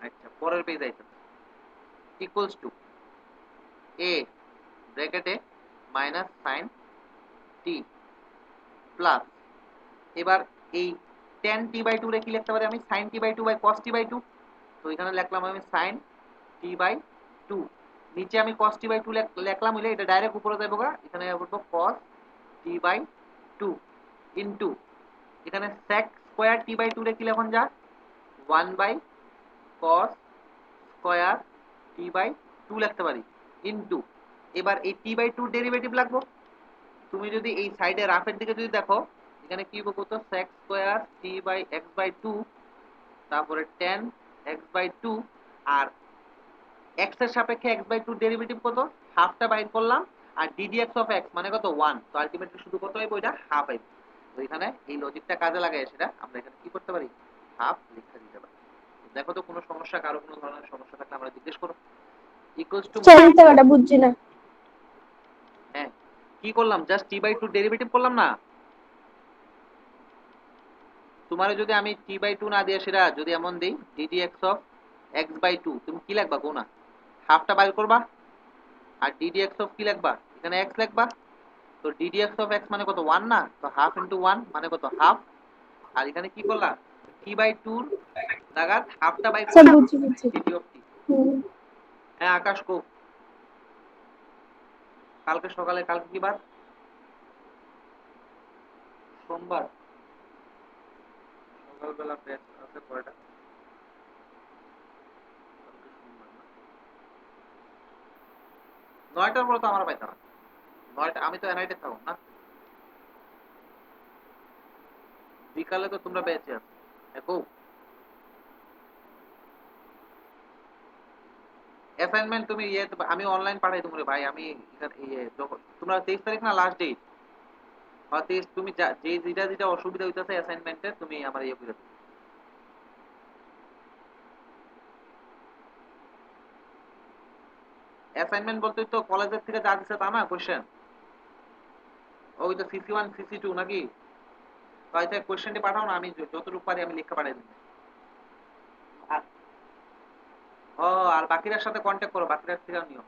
আচ্ছা, পরের পেজ আইতে ইকুয়ালস টু এ ব্র্যাকেটে মাইনাস সাইন টি প্লাস, এবার এই tan t/2 রে কি লিখতে পারি আমি? sin t/2 by cos t/2। তো এখানে লিখলাম আমি sin t/2, নিচে আমি cos t/2 লিখলাম, হইলে এটা ডাইরেক্ট উপরে যাবো গা, এখানে বলবো cos t/2 ইনটু এখানে sec স্কয়ার t/2 রে কি লিখন যা 1 বাই cos স্কয়ার t/2 লিখতে পারি ইনটু, এবার এই t/2 ডেরিভেটিভ লাগবো। তুমি যদি এই সাইডে রাফের দিকে যদি দেখো, এখানে কি হবে কত sec স্কয়ার t/x/2, তারপরে tan x/2, আর x এর সাপেক্ষে x/2 ডেরিভেটিভ কত, হাফটা বাইর করলাম, আর ddx অফ x মানে কত 1, তো আলটিমেটলি শুধু কত হইব, এটা হাফ হইব। তো এখানে এই লজিকটা কাজে লাগাই সেটা আমরা এখানে কি করতে পারি, হাফ লিখে দিতে পারি। দেখো তো কোনো সমস্যা, কারো কোনো ধরনের সমস্যা থাকলে আমরা জিজ্ঞেস করো। ইকুয়ালস টু, স্যার এই জায়গাটা বুঝছি না। হ্যাঁ কি করলাম, জাস্ট t/2 ডেরিভেটিভ করলাম না। তোমারে যদি আমি t/2 না দিয়ে সেটা যদি এমন দেই ddx অফ x/2, তুমি কি লিখবা গো না, হাফটা বাইর করবা, আর ddx অফ কি লিখবা, এখানে x লিখবা। তো ddx অফ x মানে কত 1 না, তো হাফ ইনটু 1 মানে কত হাফ, আর এখানে কি করলা t/2 লাগাত হাফটা বাইর স্যার করলা, বুঝছি বুঝছি। dd of t। হুম। হ্যাঁ আকাশ কো, কালকে সকালে, কালকে কি বার, সোমবার, সকালবেলা ব্যাচ আছে কয়টা, কালকে সোমবার না, 9টার পরে তো আমার পাইতাম না, 9টা আমি তো এনআইতে থাকবো না, বিকালে তো তোমরা ব্যাচে আছো। দেখো অ্যাসাইনমেন্ট তুমি ইয়ে, আমি অনলাইন পাঠাই তোমরা ভাই, আমি এখানে ইয়ে তোমরা 23 তারিখ না লাস্ট ডেট, বা 23 তুমি যে যেটা যেটা অসুবিধা হইতাছে অ্যাসাইনমেন্টের তুমি আমার ইয়ে করে দিও। অ্যাসাইনমেন্ট বলতে তো কলেজের থেকে যা দিছে তা না কোশ্চেন, ওই তো CC1 CC2 নাকি, তো আচ্ছা কোশ্চেনটি পাঠাও না, আমি যতটুকু পারি আমি লিখে পাঠাই দিই। আর ও, আর বাকিদের সাথে কন্ট্যাক্ট করো, বাকিদের থেকে নিও।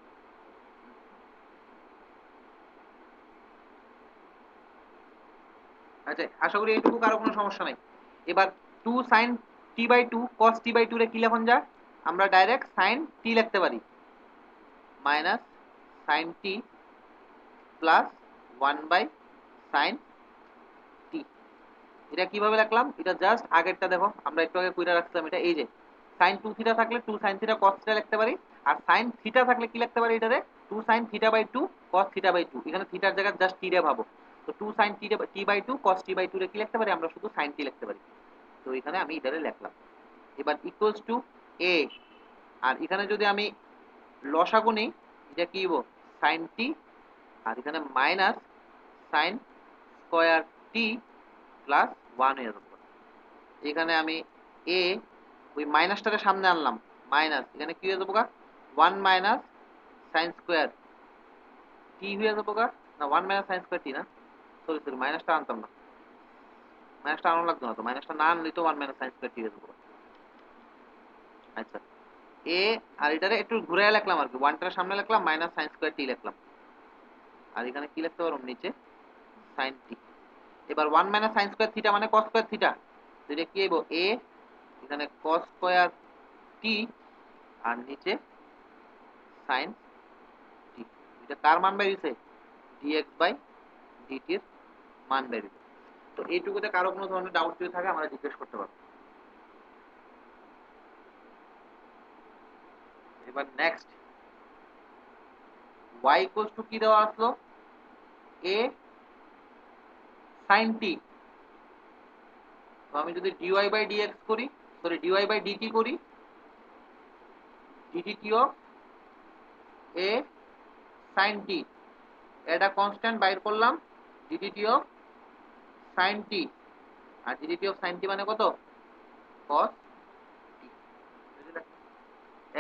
আচ্ছা আশা করি এইটুকু কারো কোনো সমস্যা নাই। এবার 2 sin t/2 cos t/2 রে কি লেখন যায়, আমরা ডাইরেক্ট sin t লিখতে পারি minus sin t plus 1 by sin t। এটা কিভাবে লিখলাম, এটা জাস্ট আগেরটা দেখো, আমরা একটু আগে কইরা রাখছিলাম, এটা এই যে sin 2 থিটা থাকলে 2 sin থিটা cos থিটা লিখতে পারি, আর sin থিটা থাকলে কি লিখতে পারি এটারে 2 sin theta by 2 cos theta by 2, এখানে থিটার জায়গায় জাস্ট t রে ভাবো, তো 2 sin t by 2 cos t by 2 রে কি লিখতে পারি, আমরা শুধু sin t লিখতে পারি। তো এখানে আমি এটারে লিখলাম। এবার ইকুয়ালস টু a, আর এখানে যদি আমি লসাগু নেই, এটা কি হইব sin t, আর এখানে minus sin square t plus 1 হয়ে যাবে। এখানে আমি a ওই মাইনাসটাকে সামনে আনলাম, মাইনাস এখানে কি হয়ে যাবো গা 1 মাইনাস sin স্কয়ার t হয়ে যাবো গা, না 1 মাইনাস sin স্কয়ার t না, সরি সরি মাইনাসটা আনতাম না, মাইনাসটা আনানো লাগতো না, তো মাইনাসটা না আনলেই তো 1 মাইনাস sin স্কয়ার t হয়ে যাবো। আচ্ছা এ, আর এটারে একটু ঘুরে লিখলাম আর কি, ওয়ানটার সামনে লিখলাম মাইনাস সাইন স্কয়ার টি লিখলাম, আর এখানে কি লিখতে পারো নিচে সাইন টি। এবার 1 মাইনাস সাইন স্কয়ার থিটা মানে cos স্কয়ার থিটা, তো এটা কি হইব a, এখানে cos স্কয়ার টি, আর নিচে সাইন টি। এটা কার মান বেরিয়েছে, dx বাই dt এর মান বেরিয়েছে। তো এইটুকুতে কারো কোনো ধরনের ডাউট যদি থাকে আমরা জিজ্ঞেস করতে পারবো। এবার নেক্সট y ইকুয়ালস টু কি দেওয়া আসলো, a sin t, তো আমি যদি dy বাই dx করি, সরি dy বাই dt করি, dt of a sin t, এটা কনস্ট্যান্ট বাইর করলাম, dt অফ sin t, আর dt অফ sin t মানে কত cos t।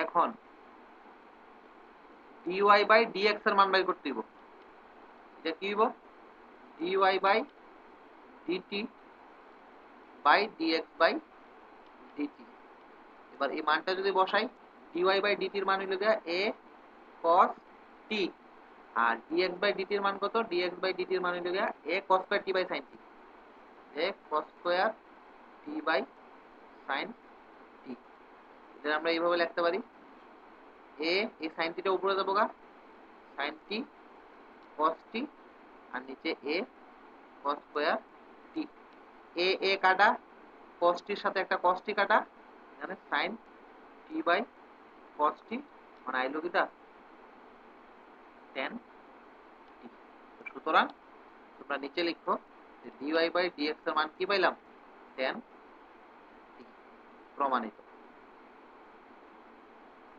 এখন dy বাই dx এর মান বাই করতে হইব। এটা কি হইব? dy by dt by dx by dt। এবার এই মানটা যদি বসাই, dy বাই dt এর মান হইল গিয়া a cos t, আর dx বাই dt এর মান কত? dx বাই dt এর মান হইল গিয়া a cos square t by sin t, a cos square t by sin t। এটা আমরা এইভাবে লিখতে পারি, a এই sin t টা উপরে যাবো গা, sin t cos t, আর নিচে a cos square t। a কাটা, cos t এর সাথে একটা cos t কাটা, এখানে sin t by cos t মানে আইলো কিটা tan t। সুতরাং তোমরা নিচে লিখো যে dy বাই dx এর মান কি পাইলাম? tan t। প্রমাণিত।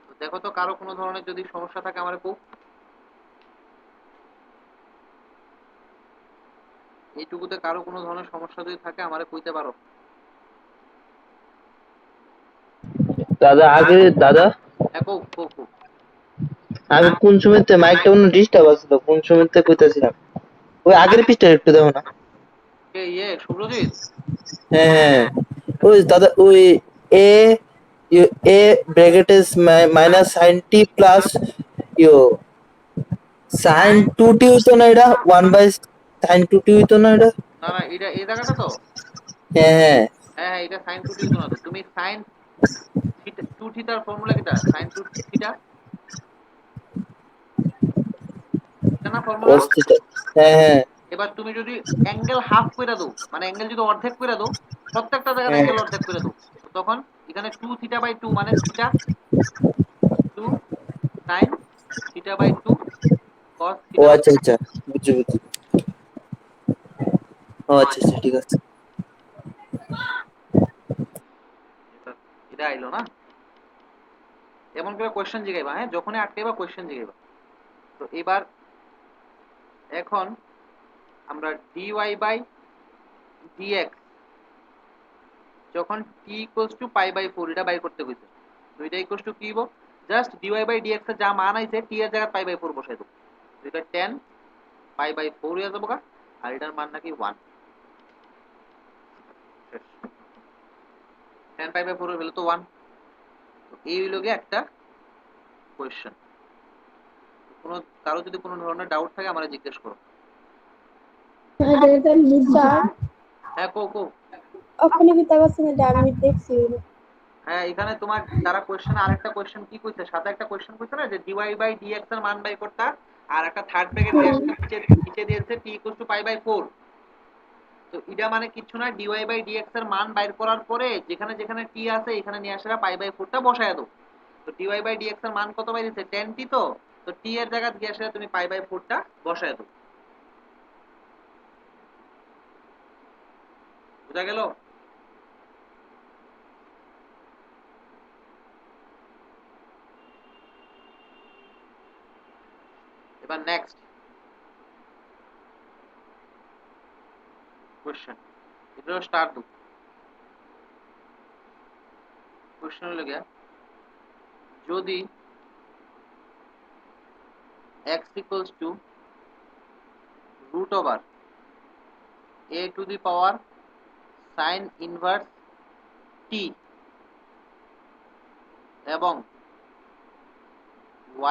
তো দেখো তো কারো কোনো ধরনের যদি সমস্যা থাকে আমারে কও। এইটুকুতে কারো কোনো ধরনের সমস্যা যদি থাকে আমারে কইতে পারো। দাদা আগে দাদা হ্যাঁ কও কও কও। আমি কোন সময়তে মাইকটা অন্য ডিস্টার্ব আসছিল, কোন সময়তে কইতাছিলাম ওই আগের পৃষ্ঠা একটু দেখো না। কে শুভ্রজিৎ? হ্যাঁ হ্যাঁ, ওই দাদা ওই a a bracket minus sine t plus u sine two t হইতো না, এটা one by sine two t হইতো না এটা। না না, এটা এই জায়গাটা তো। হ্যাঁ হ্যাঁ হ্যাঁ হ্যাঁ, এটা sin 2t হতো না তো। তুমি sin থিটা 2 থিটার ফর্মুলা কিটা? sin 2 থিটা, এটা না ফর্মুলা। cos theta. হ্যাঁ হ্যাঁ এবার তুমি যদি অ্যাঙ্গেল হাফ কইরা দাও, মানে অ্যাঙ্গেল যদি অর্ধেক কইরা দাও, প্রত্যেকটা জায়গাতে হ্যাঁ অ্যাঙ্গেল অর্ধেক কইরা দাও, তো তখন এখানে 2 থিটা বাই 2 মানে theta 2 sin theta by 2 cos ও থিটা বাই আচ্ছা আচ্ছা, বুঝছি বুঝছি। ও 2। আচ্ছা আচ্ছা ঠিক আছে। এটা আইলো না। এমন করে কোশ্চেন জিগাইবা, হ্যাঁ যখনই আটকাইবা কোশ্চেন জিগাইবা। তো এবার এখন আমরা dy বাই dx যখন t equals to pi by 4 এটা বাইর করতে কইছে, তো এটা ইকুয়ালস টু কি হইব? জাস্ট dy বাই dx এর যা মান আইছে t এর জায়গায় পাই বাই 4 বসাই দাও, তো এটা tan পাই বাই 4 হয়ে যাবে গা, আর এটার মান নাকি 1। শেষ। tan পাই বাই 4 এর ভ্যালু তো 1। তো এই হইল গিয়ে একটা কোশ্চেন। কোনো কারো যদি কোনো ধরনের ডাউট থাকে আমারে জিজ্ঞেস করো। স্যার হ্যাঁ কো কো। ওখানে কি তার কাছে আমি দেখছি। হ্যাঁ এখানে তোমার দ্বারা কোশ্চেন আরেকটা কোশ্চেন কি কইছে, সাথে একটা কোশ্চেন কইছে না যে dy বাই dx এর মান বাই করতা, আর একটা থার্ড ব্র্যাকেট দিয়ে নিচে নিচে দিয়েছে t equal to pi by 4। তো এটা মানে কিছু না, dy বাই dx এর মান বাইর করার পরে যেখানে যেখানে t আছে এখানে নিয়ে আসা পাই বাই 4 টা বসায় দাও। তো dy বাই dx এর মান কত বাইরেছে? tan t। তো তো t এর জায়গা দিয়ে আসলে তুমি পাই বাই 4 টা বসায় দাও। বুঝা গেল? এবার নেক্সট কোশ্চেন, এটা স্টার্ট দু। কোশ্চেন হলো গিয়া, যদি x equals to root over a to the power sin inverse t এবং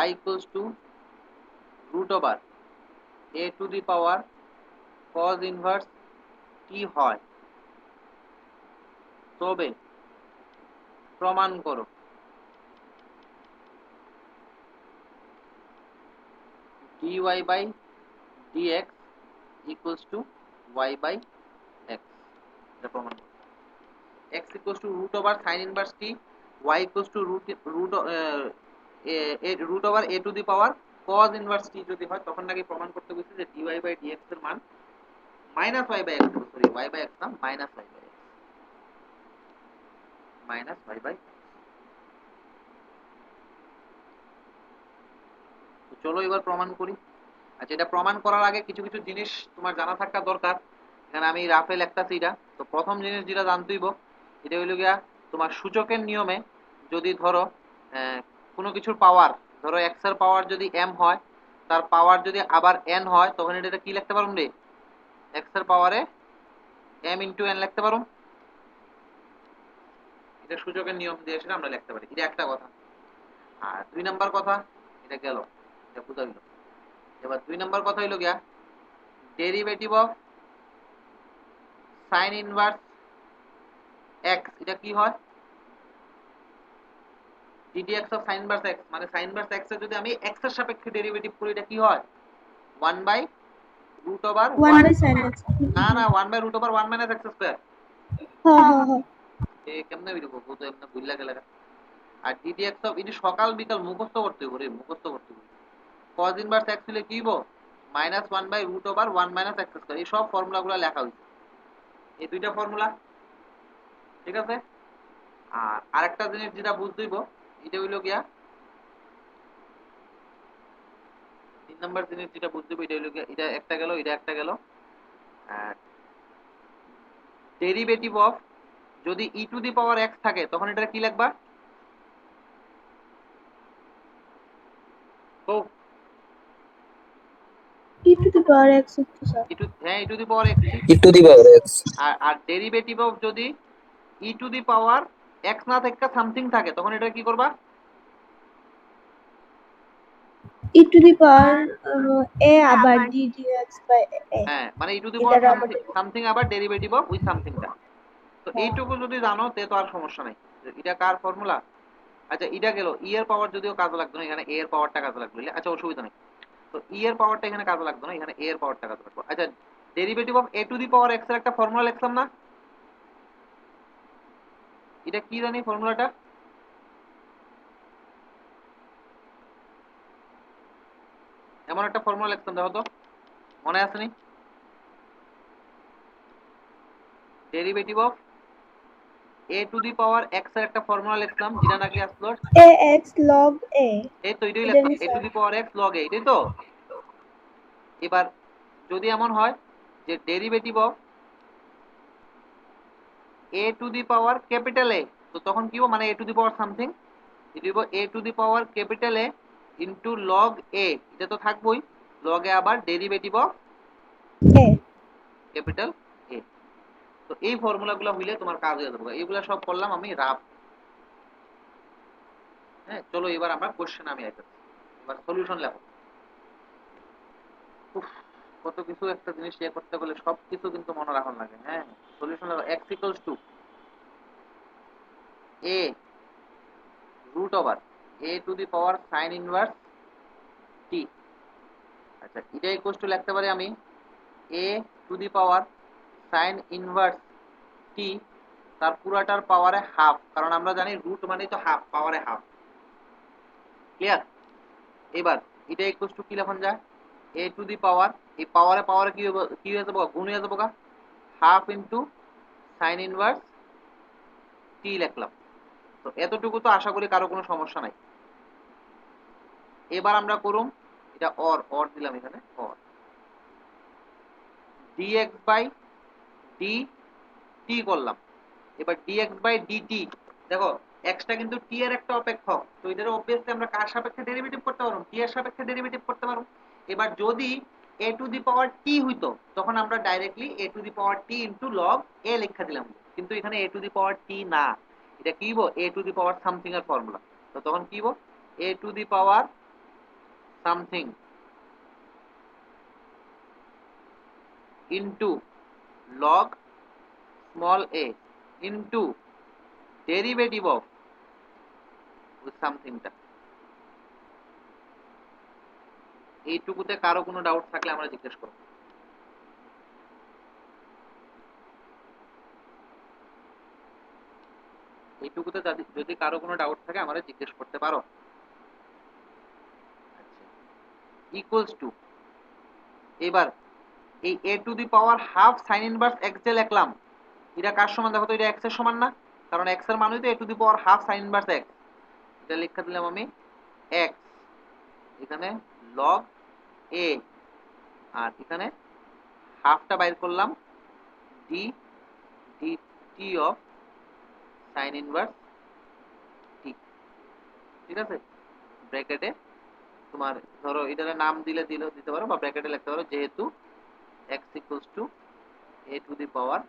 y equals to root over a to the power cos inverse t হয়, তবে প্রমাণ করো dy by dx equals to y by x। এটা প্রমাণ করো। x equals to root over sin inverse t, y equals to root over a to the power cos inverse t যদি হয়, তখন নাকি প্রমাণ করতে বলছে যে dy by dx এর মান minus y by x, sorry y by x না minus y by x, minus y by। তো চলো এবার প্রমাণ করি। আচ্ছা, এটা প্রমাণ করার আগে কিছু কিছু জিনিস তোমার জানা থাকা দরকার। এখানে আমি রাফে লেখতাছি এটা। তো প্রথম জিনিস যেটা জানতে হইব, এটা হইল গিয়া তোমার সূচকের নিয়মে যদি ধরো কোনো কিছুর পাওয়ার ধরো এক্স এর পাওয়ার যদি এম হয়, তার পাওয়ার যদি আবার এন হয়, তখন এটা কি লিখতে পারুম রে? এক্স এর পাওয়ারে এম ইন্টু এন লিখতে পারুম। এটা সূচকের নিয়ম দিয়ে সেটা আমরা লিখতে পারি। এটা একটা কথা। আর 2 নাম্বার কথা, এটা গেল, এটা বুঝা গেল। এবার 2 নাম্বার কথা হইল গিয়া derivative of sine inverse x, এটা কি হয়? ddx of sine inverse x, মানে সাইন ইনভার্স এক্স এর যদি আমি এক্স এর সাপেক্ষে ডেরিভেটিভ করি, এটা কি হয়? 1 by root over 1 1, by sin x। না না 1 by root over 1 minus x square. হ্যাঁ হ্যাঁ হ্যাঁ। এ কেমনে হইলো বুঝো, এমনি ভুল লাগে লাগা। আর ddx অফ এটি সকাল বিকাল মুখস্থ করতে হবে রে, মুখস্থ করতে হবে। cos ইনভার্স এক্স হলে কি হইব? Minus 1 by root over 1 minus x square. এই সব ফর্মুলাগুলো লেখা হইছে, এই দুইটা ফর্মুলা, ঠিক আছে? আর আরেকটা জিনিস যেটা বুঝতে হইব, এটা হইল গিয়া 3 নাম্বার জিনিস যেটা বুঝতে হইব, এটা হইল গিয়া, এটা একটা গেল, এটা একটা গেল। ডেরিভেটিভ অফ যদি e to the power x থাকে, তখন এটা কি লিখবা? তো e to the power x হচ্ছে sir. E to the power x. E to the power x. আর ডেরিভেটিভ অফ যদি e to the power x না থেকে সামথিং থাকে, তখন এটা কি করবা? e to the power a আবার d dx by a। হ্যাঁ, মানে ই টু দি এটা পাওয়ার আবার সামথিং আবার ডেরিভেটিভ অফ ওই সামথিংটা। তো এইটুকু যদি জানো তে তো আর সমস্যা নাই। এটা কার ফর্মুলা? আচ্ছা, এটা গেল। ই এর পাওয়ার যদিও কাজে লাগতো না, এখানে এ এর পাওয়ারটা কাজে লাগবে। আচ্ছা, অসুবিধা নেই। তো ই এর পাওয়ারটা এখানে কাজে লাগতো না, এখানে এ এর পাওয়ারটা কাজে লাগবে। আচ্ছা, derivative of a to the power x এর একটা ফর্মুলা লিখলাম না? এটা কি জানি ফর্মুলাটা? এমন একটা ফর্মুলা লিখতাম, দেখো তো মনে আছে নি? Derivative of a to the power x এর একটা ফর্মুলা লিখলাম, যেটা নাকি আসলো ax log a। এই তো এটাই এটা লিখলাম, নি a to sir. The power x log a, এটাই তো। এবার যদি এমন হয় যে derivative of a to the power capital A, তো তখন কি হবে? মানে a to the power something, a to the power capital A into log a, এটা তো থাকবোই। লগ এ আবার derivative of a। Capital A. তো এই ফর্মুলাগুলো হইলে তোমার কাজ হয়ে যাবে। এইগুলা সব করলাম আমি রাফ। হ্যাঁ, চলো এবার আমরা কোশ্চেন আমি আইতেছি। এবার সলিউশন লেখো। উফ, কত কিছু একটা জিনিস ইয়ে করতে গেলে সব কিছু কিন্তু মনে রাখার লাগে। হ্যাঁ, সলিউশন লেখো। x equals to a root over a to the power sine inverse t। আচ্ছা, এটা ইকুয়ালস টু লিখতে পারি আমি a to the power sine inverse t, তার পুরাটার পাওয়ারে হাফ, কারণ আমরা জানি রুট মানেই তো হাফ, পাওয়ারে হাফ। ক্লিয়ার? এবার এটা ইকুয়ালস টু কি লেখন যায়? a টু দি পাওয়ার, এই পাওয়ারে পাওয়ারে কি হয়ে যাবো? গুণ হয়ে যাবো গা, half into sign inverse t লিখলাম। তো এতটুকু তো আশা করি কারো কোনো সমস্যা নাই। এবার আমরা করুম এটা অর অর দিলাম এখানে, অর dx বাই dt করলাম। এবার dx বাই dt, দেখো এক্সটা কিন্তু t এর একটা অপেক্ষক, তো এটার অবভিয়াসলি আমরা কার সাপেক্ষে ডেরিভেটিভ করতে পারবো? t এর সাপেক্ষে ডেরিভেটিভ করতে পারবো। এবার যদি a to the power t হইতো, তখন আমরা directly a to the power t into log a লিখা দিলাম। কিন্তু এখানে a to the power t না, এটা কি হইব? a to the power something এর ফর্মুলা। তো তখন কি হইব? a to the power something into log small a ইনটু ডেরিভেটিভ অফ সামথিংটা। এইটুকুতে কারো কোনো ডাউট থাকলে আমরা জিজ্ঞেস করব। এইটুকুতে যদি কারো কোনো ডাউট থাকে আমাদের জিজ্ঞেস করতে পারো। ইকুয়ালস টু, এবার এই a to the power half sign inverse x যে লিখলাম, এটা কার সমান? দেখো তো, এটা x এর সমান না? কারণ x এর মানই তো a to the power half sign inverse x। এটা লিখে দিলাম আমি x, এখানে log a, আর এখানে হাফটা বাইর করলাম d dt of sine inverse t। ঠিক আছে, ব্র্যাকেটে তোমার ধরো এটার নাম দিতে পারো বা ব্র্যাকেটে লিখতে পারো, যেহেতু x equals to a to the power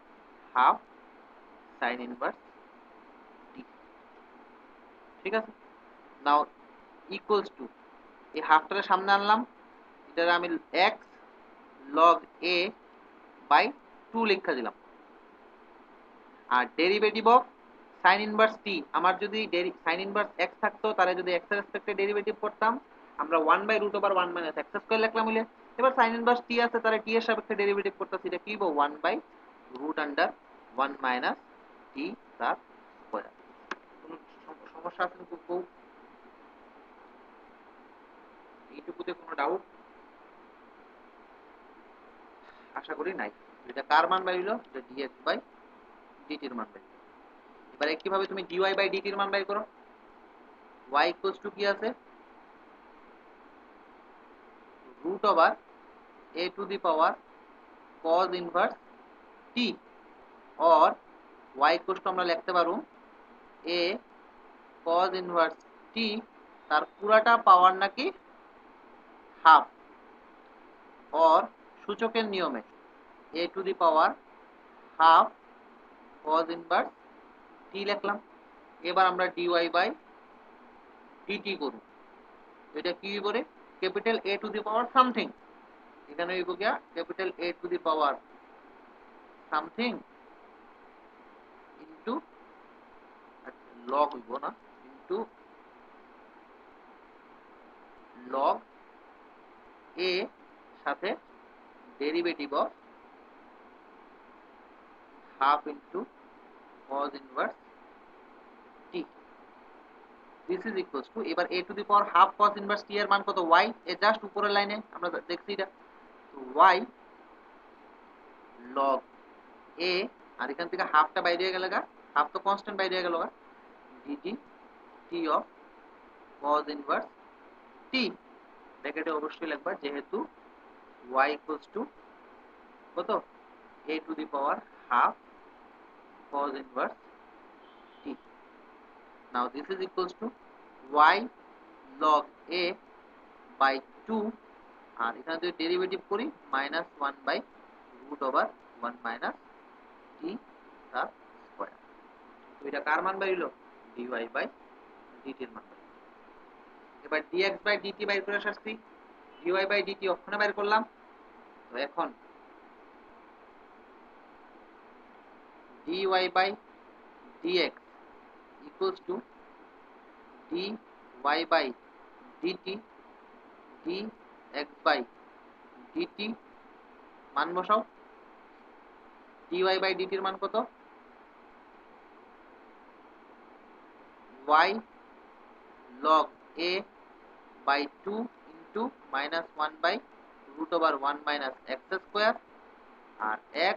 half sign inverse t। ঠিক আছে, নাও ইকুয়ালস টু, এই হাফটারে সামনে আনলাম, এটারে আমি x log a বাই 2 লিখা দিলাম। আর derivative of sine inverse t, আমার যদি সাইন ইনভার্স x থাকতো তাহলে যদি x এর রেসপেক্টে ডেরিভেটিভ করতাম আমরা 1/√1 মাইনাস x স্কয়ার লিখলাম হইলে। এবার সাইন ইনভার্স t আছে তাহলে t এর সাপেক্ষে ডেরিভেটিভ করতেছি, এটা কি হবে 1/√1 মাইনাস t তার স্কয়ার। কোনো সমস্যা আছে নাকি কেউ? এইটুকুতে কোনো ডাউট? আশা করি নাই। এটা কার মান বাইর হলো? এটা dx বাই dt এর মান বাইর হলো। এবার একইভাবে তুমি dy বাই dt এর মান বাইর করো। y ইকুয়ালস টু কি আছে? Root over a to the power cos inverse t, or y equals to আমরা লিখতে পারো a cos ইনভার্স t তার পুরাটা পাওয়ার নাকি হাফ, or সূচকের নিয়মে a to the power half cos inverse t লিখলাম। এবার আমরা dy বাই dt করব, এটা কি করে? Capital A to the power something, এখানে হইব গিয়া capital A to the power something into log হইব না, ইনটু লগ A সাথে derivative of half into cos inverse t। This is equals to, এবার a to the power half cos inverse t এর মান কত? y, এ জাস্ট উপরের লাইনে আমরা দেখছি এটা, y log a, আর এখান থেকে হাফটা বাইরে হয়ে গেল গা, হাফ তো কনস্ট্যান্ট বাইরে হয়ে গেল গা, dt t of cos inverse t। ব্র্যাকেটে অবশ্যই লিখবা যেহেতু y ইকুয়ালস টু কত? a to the power half cos inverse t। Now this is equals to y log a by 2, আর এখানে যদি ডেরিভেটিভ করি -1/√1 মাইনাস t তার স্কয়ার। তো এটা কার মান বাইরলো? dy বাই dt এর মান বাইরলো। এবার dx বাই dt বাইর করে আসছি, dy বাই dt অক্ষণে বাইর করলাম। তো এখন dy by dx equals to dy by dt dx by dt, মান বসাও। dy বাই dt এর মান কত? y log a by 2 into -1/√1 minus x square, আর x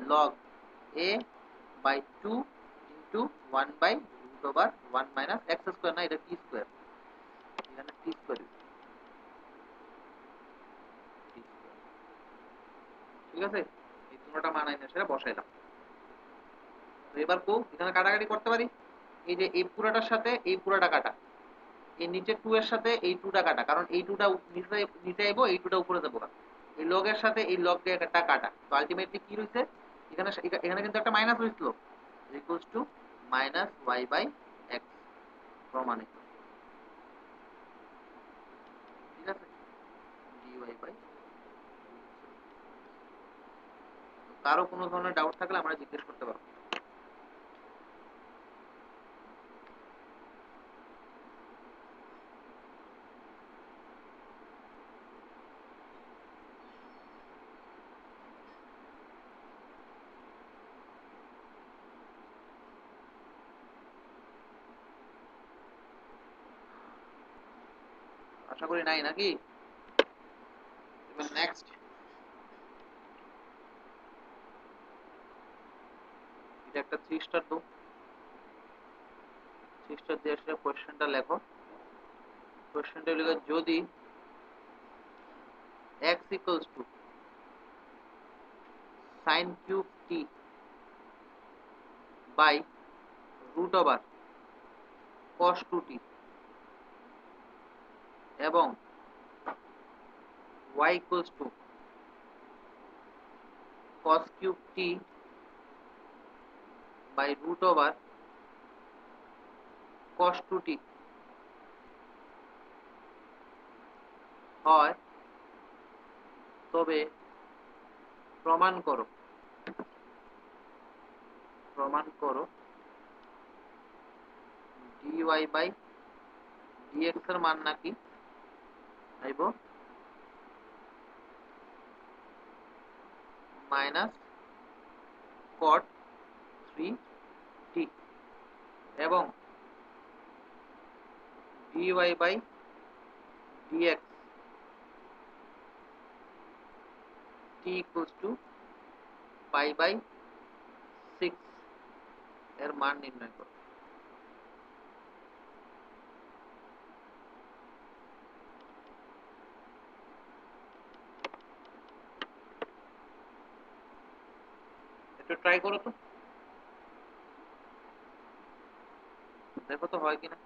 log a by 2 into 1/√1 minus x square, না এটা t স্কয়ার, এখানে t স্কয়ার। ঠিক আছে, এই দুটোটা মান আইনা সেটা বসাইলাম। তো এবার কো এখানে কাটাকাটি করতে পারি, এই যে এই পুরাটার সাথে এই পুরাটা কাটা, এই নিচে 2 এর সাথে এই 2টা কাটা, কারণ এই 2টা নিচে আইবো, এই 2টা উপরে যাবো। এই লগ এর সাথে এই লগ দিয়ে একটা কাটা, তো আলটিমেটলি কি হইছে? এখানে এখানে কিন্তু একটা মাইনাস হইছিল, equals to -y by x প্রমাণিত। ঠিক আছে, dy বাই। কারো কোনো ধরনের ডাউট থাকলে আমরা জিজ্ঞেস করতে পারবো। আশা করি নাই, নাকি? এবার নেক্সট, এটা একটা 3 স্টার দাও, 3 স্টার দিয়ে আসলে কোশ্চেনটা লেখো। কোশ্চেনটা হলো যদি x equals to sin cube t by √cos 2t এবং y equals to cos cube t by root over cos 2t হয় তবে প্রমাণ করো dy বাই dx এর মান নাকি আইব মাইনাস cot 3t এবং dy by dx t equals to pi by 6 এর মান নির্ণয় করো। একটু ট্রাই করো তো, দেখো তো হয় কিনা।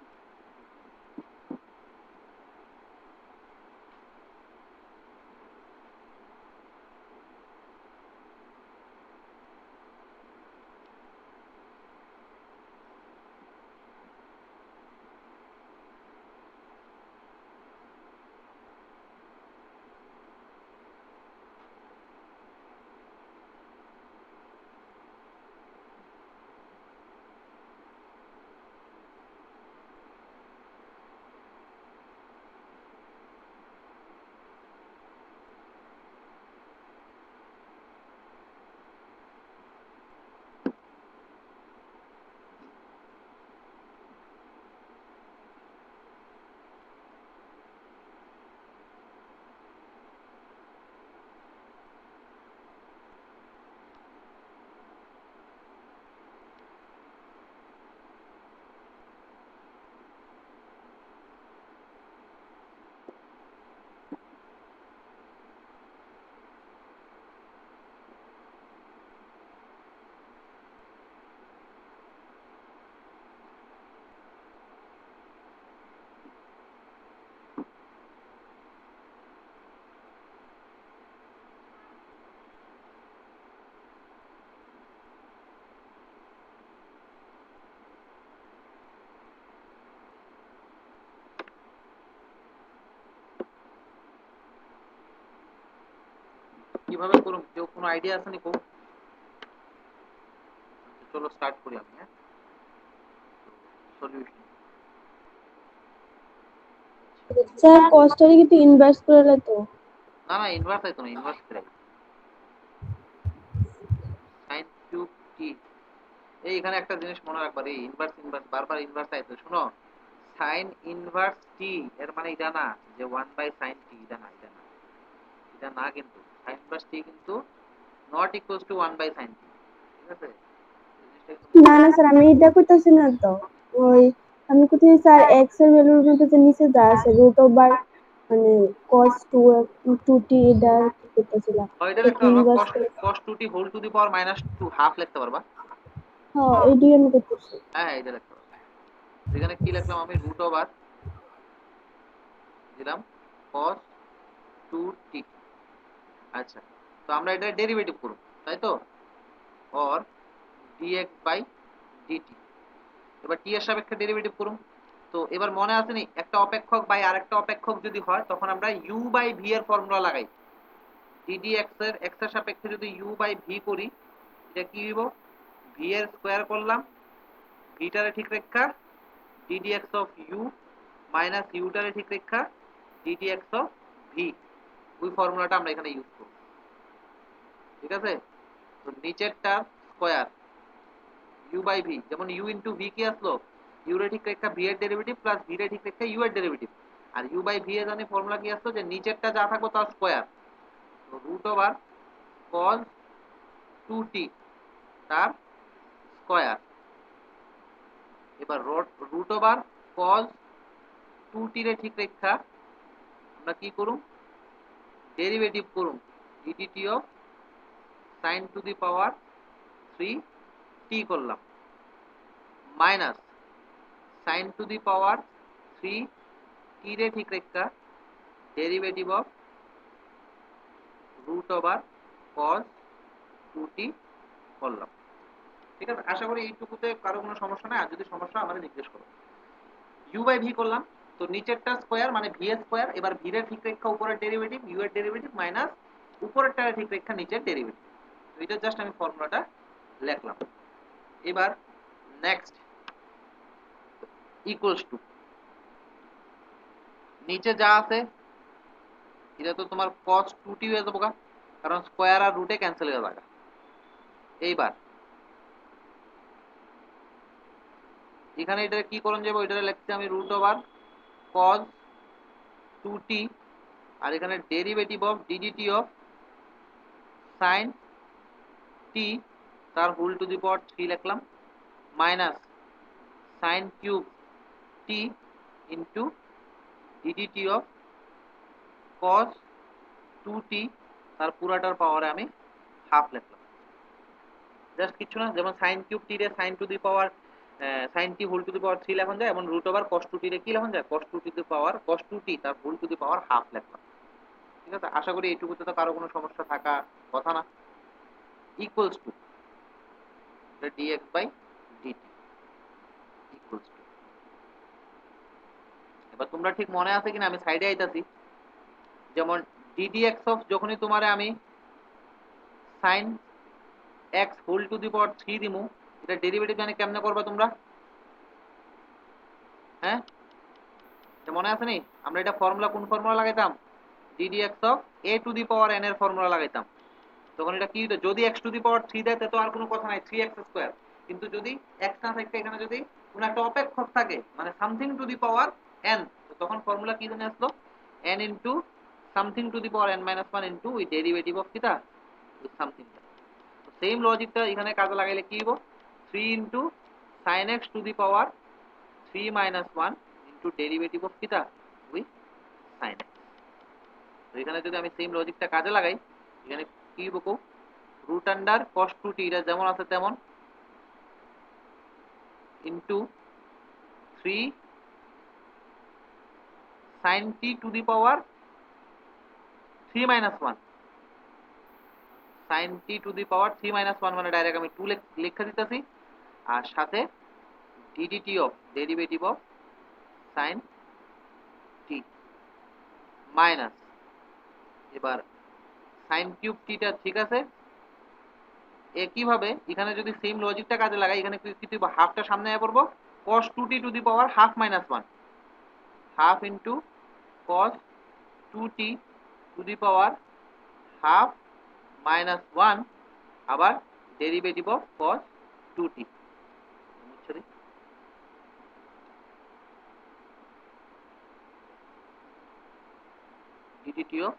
কিভাবে করুম, কেউ কোনো আইডিয়া আছে নি? চলো স্টার্ট করি আমি। হ্যাঁ, সলিউশন স্যার কস্টটারে কিন্তু ইনভার্স করে তো। না না, ইনভার্স আইতো না, ইনভার্স করে sin কিউব টি। এই এখানে একটা জিনিস মনে রাখবা, এই ইনভার্স বারবার ইনভার্স আইতো। শুনো, sin ইনভার্স টি এর মানে এটা না যে 1/sin t, এটা না, এটা না কিন্তু sin ইনভার্স টি কিন্তু not equals to 1/sin t। ঠিক আছে, না না স্যার, আমি এটা করতেছি না তো। ওই আমি কোথায় স্যার এক্স এর ভ্যালুর মধ্যে যে নিচে যা আছে রুট ওভার মানে cos 2t এটা কি করতেছিলাম, এটা এটা লিখতে পারবা, ইনভার্স cos করে। cos 2t whole to the power -2 half লিখতে পারবা। হ্যাঁ, এটাই আমি করতেছি। হ্যাঁ, এটা লিখতে পারবা। এখানে কি লিখলাম আমি, রুট ওভার দিলাম cos 2t। আচ্ছা, তো আমরা এটা ডেরিভেটিভ করব, তাই তো, or dx বাই dt। এবার t এর সাপেক্ষে ডেরিভেটিভ করুন। তো এবার মনে আছে নি, একটা অপেক্ষক বাই আরেকটা অপেক্ষক যদি হয় তখন আমরা u বাই v এর ফর্মুলা লাগাই। ddx এর x এর সাপেক্ষে যদি u বাই v করি, এটা কি হইব, v এর স্কয়ার করলাম, v টারে ঠিক রেখা ddx of u minus u টারে ঠিক রেখা ddx অফ v। ওই ফর্মুলাটা আমরা এখানে ইউজ করব। ঠিক আছে, তো নিচেরটা স্কয়ার u বাই v, যেমন u ইনটু v কি আসলো, u এর ঠিক রেখা v এর ডেরিভেটিভ প্লাস v এর ঠিক রেখা u এর ডেরিভেটিভ। আর u বাই v এর জানি ফর্মুলা কি আসলো, যে নিচেরটা যা থাকবে তার স্কয়ার, তো রুট ওভার cos 2t তার স্কয়ার। এবার রুট ওভার cos 2t এর ঠিক রেখা আমরা কি করুম, ডেরিভেটিভ করুম ddt of sin to the power 3t করলাম, minus sin to the power 3t রে ঠিক রেখা derivative of root over cos 2t করলাম। ঠিক আছে, আশা করি এইটুকুতে কারো কোনো সমস্যা নাই। আর যদি সমস্যা আমাদের জিজ্ঞেস করো। ইউ বাই ভি করলাম, তো নিচেরটা স্কোয়ার মানে ভি এর স্কোয়ার, এবার ভি এর ঠিক রেখা উপরের ডেরিভেটিভ, ইউ এর ডেরিভেটিভ মাইনাস উপরেরটা ঠিক রেখা নিচের ডেরিভেটিভ। এটা জাস্ট আমি ফর্মুলাটা লিখলাম। এবার নেক্সট ইকুয়ালস টু নিচে যা আছে এটা তো তোমার cos 2t হয়ে যাবো, কারণ স্কোয়ার আর রুটে ক্যান্সেল হয়ে যাবে। এইবার এখানে এটা কি করুন যাবো, এটা লিখছি আমি রুট ওভার cos 2t, আর এখানে derivative of DDT of sin t তার হোল টু দি পাওয়ার 3 লিখলাম, minus sin cube t into DDT of cos 2t তার পুরাটার পাওয়ারে আমি হাফ লিখলাম। জাস্ট কিছু না, যেমন sin কিউব t রে sin to the power sin t whole to the power 3 লেখা যায়, এবং রুট ওভার cos 2t রে কি লেখা যায়, cos 2t দি পাওয়ার cos 2t তার whole to the power half লিখলাম। ঠিক আছে, আশা করি এইটুকুতে তো কারো কোনো সমস্যা থাকা কথা না। Equals to dx by dt equals to, এবার তোমরা ঠিক মনে আছে কিনা আমি সাইডে আইতাছি, যেমন ddx অফ যখনই তোমারে আমি sin x whole to the power 3 দিমু, এটা ডেরিভেটিভ জানি কেমনে করবা তোমরা? হ্যাঁ, মনে আছে নি? আমরা এটা ফর্মুলা কোন ফর্মুলা লাগাইতাম? ddx of a to the power n এর ফর্মুলা লাগাইতাম। তখন এটা কি হতো, যদি x টু দি পাওয়ার 3 দেয় তো আর কোনো কথা নাই, 3x স্কয়ার। কিন্তু যদি x না থাকে, এখানে যদি কোনো একটা অপেক্ষক থাকে মানে something to the power n, তো তখন ফর্মুলা কি জানি আসলো, n into something to the power n minus 1 into ওই ডেরিভেটিভ অফ কিটা ওই সামথিং। তো সেম লজিকটা এখানে কাজে লাগাইলে কি হবে, 3 into sin x two the power 3 minus 1 into derivative of কিটা ওই sin x। তো এখানে যদি আমি সেম লজিকটা কাজে লাগাই, এখানে কি হবে, রুট আন্ডার cos 2t এটা যেমন আছে তেমন into 3 sin t to the power 3 minus 1, sin t to the power 3 minus 1 মানে ডাইরেক্ট আমি 2 লেখা দিতেছি, আর সাথে ddt of derivative of sin t minus, এবার sin কিউব t টা ঠিক আছে। একইভাবে এখানে যদি সেম লজিকটা কাজে লাগাই, এখানে কি দিব, হাফটা সামনে আয় পড়বো, cos 2t two the power half minus 1, half into cos 2t two the power half minus 1, আবার derivative of cos 2t ddt of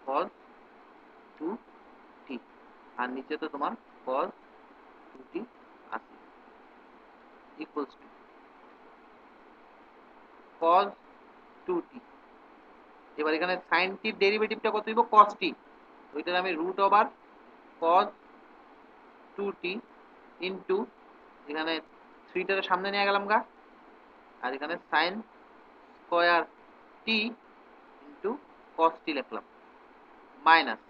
cos 2t, আর নিচে তো তোমার cos 2t আছে, ইকুয়ালস টু cos 2t। এবার এখানে sin t ডেরিভেটিভটা কত হইব, cos t, ওইটার আমি root over cos 2t into এখানে 3 টার সামনে নিয়ে গেলাম গা, আর এখানে sin square t into cos t লিখলাম, মাইনাস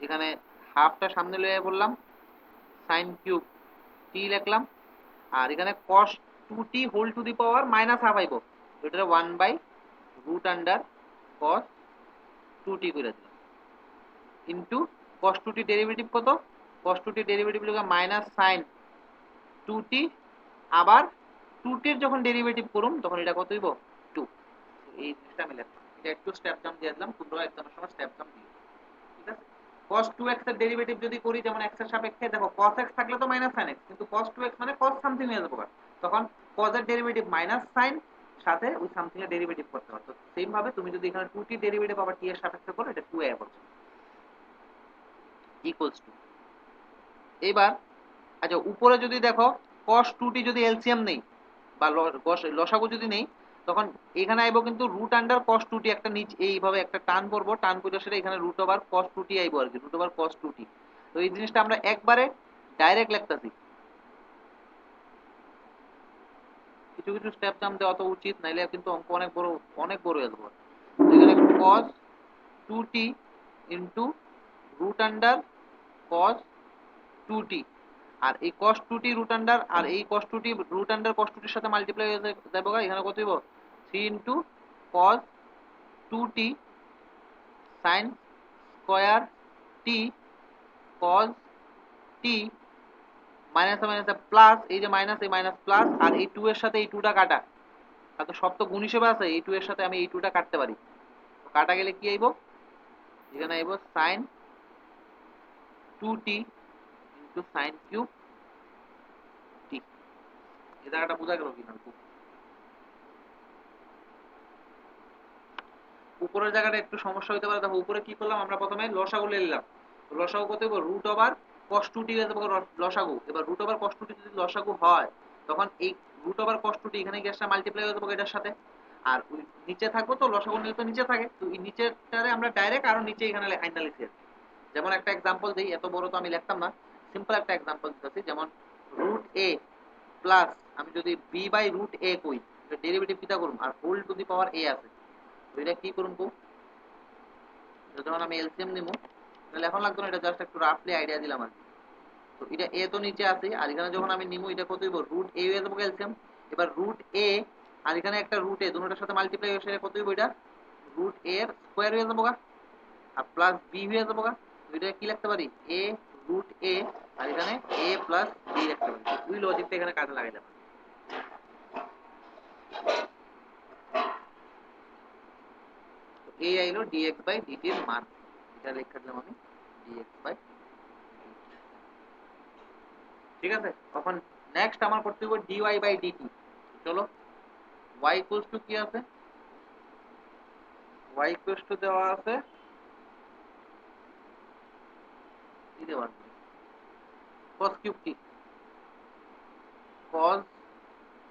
এখানে হাফটা সামনে লয়ে বললাম sin কিউব t লিখলাম, আর এখানে cos 2t whole to the power minus half আইব, এটা 1 by root under cos 2t করে দিলাম, ইনটু cos 2t ডেরিভেটিভ কত, cos 2t ডেরিভেটিভ লিখা মাইনাস sin 2t, আবার 2t এর যখন ডেরিভেটিভ করুম তখন এটা কত হইব 2। এই জিনিসটা আমি লিখলাম, এটা একটু স্টেপ জাম্প দিয়ে দিলাম, তোমরাও একদম সময় স্টেপ জাম্প দিও। ঠিক আছে, cos 2x এর ডেরিভেটিভ যদি করি, যেমন x এর সাপেক্ষে দেখো cos x থাকলে তো মাইনাস sin x, কিন্তু cos 2x মানে cos সামথিং হয়ে যাবে, তখন cos এর ডেরিভেটিভ মাইনাস sin সাথে ওই সামথিং এর ডেরিভেটিভ করতে হবে। তো সেম ভাবে তুমি যদি এখানে 2t ডেরিভেটিভ আবার t এর সাপেক্ষে করো, এটা 2a হবে, ইকুয়ালস টু। এবার আচ্ছা উপরে যদি দেখো cos 2t যদি এলসিএম নেই বা লসাগু যদি নেই, তখন এখানে আইবো কিন্তু রুট আন্ডার cos 2t, একটা নিচ এইভাবে একটা টান পড়বো, টান পড়ে সেটা এখানে রুট ওভার cos 2t আইবো আর কি, রুট ওভার cos 2t। তো এই জিনিসটা আমরা একবারে ডাইরেক্ট লিখতাছি, কিছু কিছু স্টেপ জাম দেওয়া তো উচিত, নাইলে কিন্তু অঙ্ক অনেক বড় হয়ে যাবে। তো এখানে cos 2t into root under cos 2t, আর এই cos 2t রুট আন্ডার আর এই cos 2t root under cos 2t এর সাথে মাল্টিপ্লাই হয়ে যাবে, এখানে কত হইব 3 into cos 2t sin square t cos t minus minus plus, এই যে মাইনাস এই মাইনাস প্লাস, আর এই 2 এর সাথে এই 2টা কাটা, আর তো সব তো গুণ হিসেবে আছে, এই 2 এর সাথে আমি এই 2টা কাটতে পারি, তো কাটা গেলে কি আইব, এখানে আইব sin 2t into sin cube t। এই জায়গাটা বোঝা গেল কিনা? উপরের জায়গাটা একটু সমস্যা হতে পারে। দেখো উপরে কি করলাম, আমরা প্রথমে লসাগু নিলাম, লসাগু কত হইব রুট ওভার cos 2t লসাগু। এবার রুট ওভার cos 2t যদি লসাগু হয় তখন এই রুট ওভার cos 2t এখানে কি আসলে মাল্টিপ্লাই হয়ে যাবে এটার সাথে, আর ওই নিচে থাকবো তো লসাগু নিলে তো নিচে থাকে, তো এই নিচেরটারে আমরা ডাইরেক্ট আরো নিচে এখানে আইনা লিখে দিই। যেমন একটা एग्जांपल দেই, এত বড় তো আমি লিখতাম না, সিম্পল একটা एग्जांपल দিতেছি। যেমন রুট a প্লাস আমি যদি b বাই রুট a কই, এটা ডেরিভেটিভ কিটা করব, আর whole to the power a আছে, তো এটা কি করব, যখন আমি এলসিএম নিব তাহলে এখন লাগবে না, এটা জাস্ট একটু রাফলি আইডিয়া দিলাম আর কি। তো এটা a তো নিচে আছে, আর এখানে যখন আমি নিব এটা কত হইব রুট a হয়ে যাবে এলসিএম। এবার রুট a আর এখানে একটা রুট a, দুটোর সাথে মাল্টিপ্লাই হয়ে কত হইব, এটা রুট a এর স্কয়ার হয়ে যাবে আর প্লাস b হয়ে যাবে। তো এটা কি লিখতে পারি, a রুট a, আর এখানে a প্লাস b লিখতে পারি। দুই লজিকটা এখানে কাজে লাগাই যাবে। তো এই আইলো dx বাই dt এর মান, এটা লিখে দিলাম আমি dx বাই, ঠিক আছে। এখন নেক্সট আমার করতে হবে dy বাই dt। চলো y ইকুয়ালস টু কি আছে, y ইকুয়ালস টু দেওয়া আছে কি দেওয়া আছে cos cube t, cos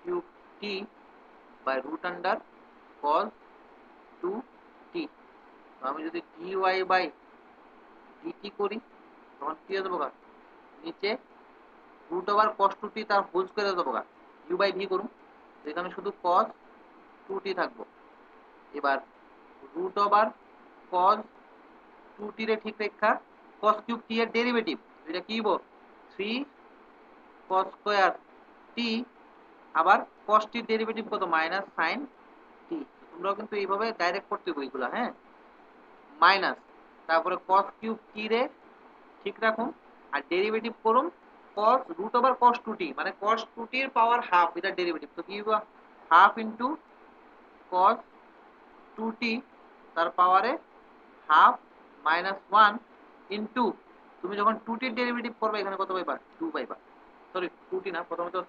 cube t by root under cos 2t। তো আমি যদি dy বাই dt করি তখন কি হয়ে যাবো, নিচে রুট ওভার cos 2t তার হোল স্কয়ার হয়ে যাবো, u বাই v করুন, তো এখানে শুধু cos 2t থাকবো। এবার রুট ওভার cos 2t রে ঠিক রেখা cos কিউব t এর ডেরিভেটিভ, এটা কি হইব 3 cos স্কয়ার t, আবার cos t এর ডেরিভেটিভ কত মাইনাস sin t। তোমরাও কিন্তু এইভাবে ডাইরেক্ট করতে হবে এইগুলা, হ্যাঁ, মাইনাস, তারপরে cos কিউব t রে ঠিক রাখুন, আর ডেরিভেটিভ করুন cos root over cos 2t, মানে cos 2t এর পাওয়ার হাফ, এটা ডেরিভেটিভ, তো কি হইব হাফ ইনটু cos 2t তার পাওয়ারে হাফ মাইনাস 1 ইনটু, তুমি যখন 2t এর ডেরিভেটিভ করবে এখানে কত পাইবা 2 পাইবা, সরি 2t না, প্রথমে তো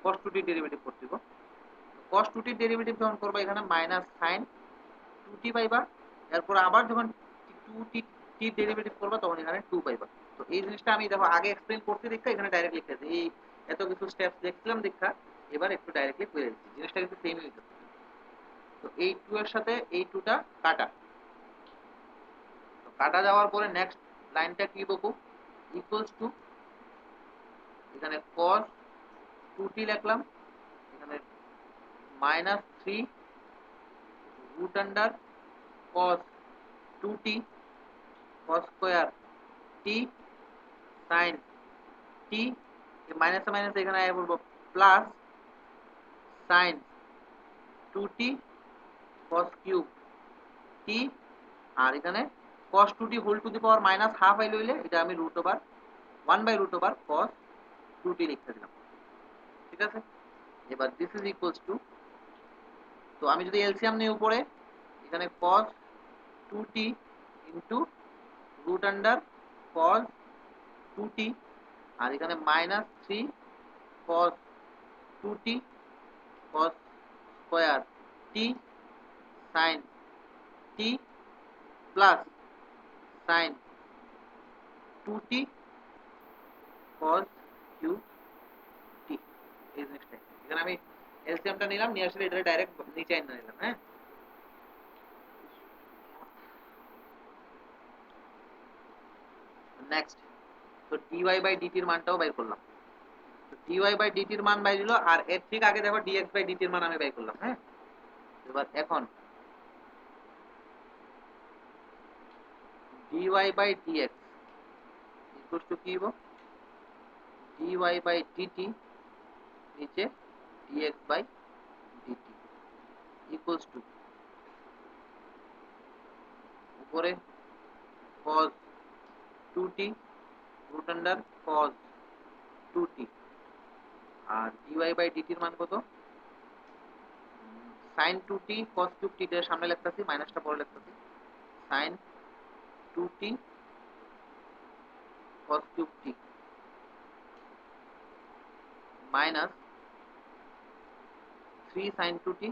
cos 2t এর ডেরিভেটিভ করতে হবে, cos 2t এর ডেরিভেটিভ যখন করবে এখানে মাইনাস sin 2t পাইবা, এরপর আবার যখন 2t টি ডেরিভেটিভ করবা তখন এখানে 2 পাইবা। তো এই জিনিসটা আমি দেখো আগে এক্সপ্লেইন করতে দেখা এখানে ডাইরেক্ট লিখতেছি, এই এত কিছু স্টেপস দেখছিলাম দেখা, এবার একটু ডাইরেক্টলি করে দিচ্ছি, জিনিসটা কিন্তু সেমই হইছে। তো এই 2 এর সাথে এই 2টা কাটা, তো কাটা যাওয়ার পরে নেক্সট লাইনটা কি বকু, ইকুয়ালস টু এখানে cos 2t লিখলাম, এখানে minus 3 root under cos 2t cos square t sin t, minus minus এখানে আয়া পড়বো plus sin 2t cos cube t, আর এখানে cos 2t whole to the power minus half আইলে হইলে এটা আমি root over 1 by root over cos 2t লিখতে দিলাম, ঠিক আছে। এবার দিস ইজ ইকুয়ালস টু, তো আমি যদি এলসিএম নিই উপরে, এখানে cos 2t into root under cos 2t, আর এখানে minus 3 cos 2t cos square t sin t plus sin 2t cos cube t। এই জিনিসটা এখানে আমি এলসিএমটা নিলাম, নিয়ে আসলে এটা ডাইরেক্ট নিচে এনে নিলাম, হ্যাঁ। নেক্সট, তো dy বাই dt এর মানটাও বের করলাম, তো dy বাই dt এর মান বাইর হলো, আর এর ঠিক আগে দেখো dx বাই dt এর মান আমি বের করলাম, হ্যাঁ। এবার এখন dy by dx equal to কি হবো dy by dt নিচে dx by dt equal to উপরে cos 2t root under cos 2t আর dy by dt এর মান কত sin 2t cos 2t এর সামনে লিখতেছি মাইনাসটা পরে লিখতেছি sin 2t cos 2t minus 3 sin 2t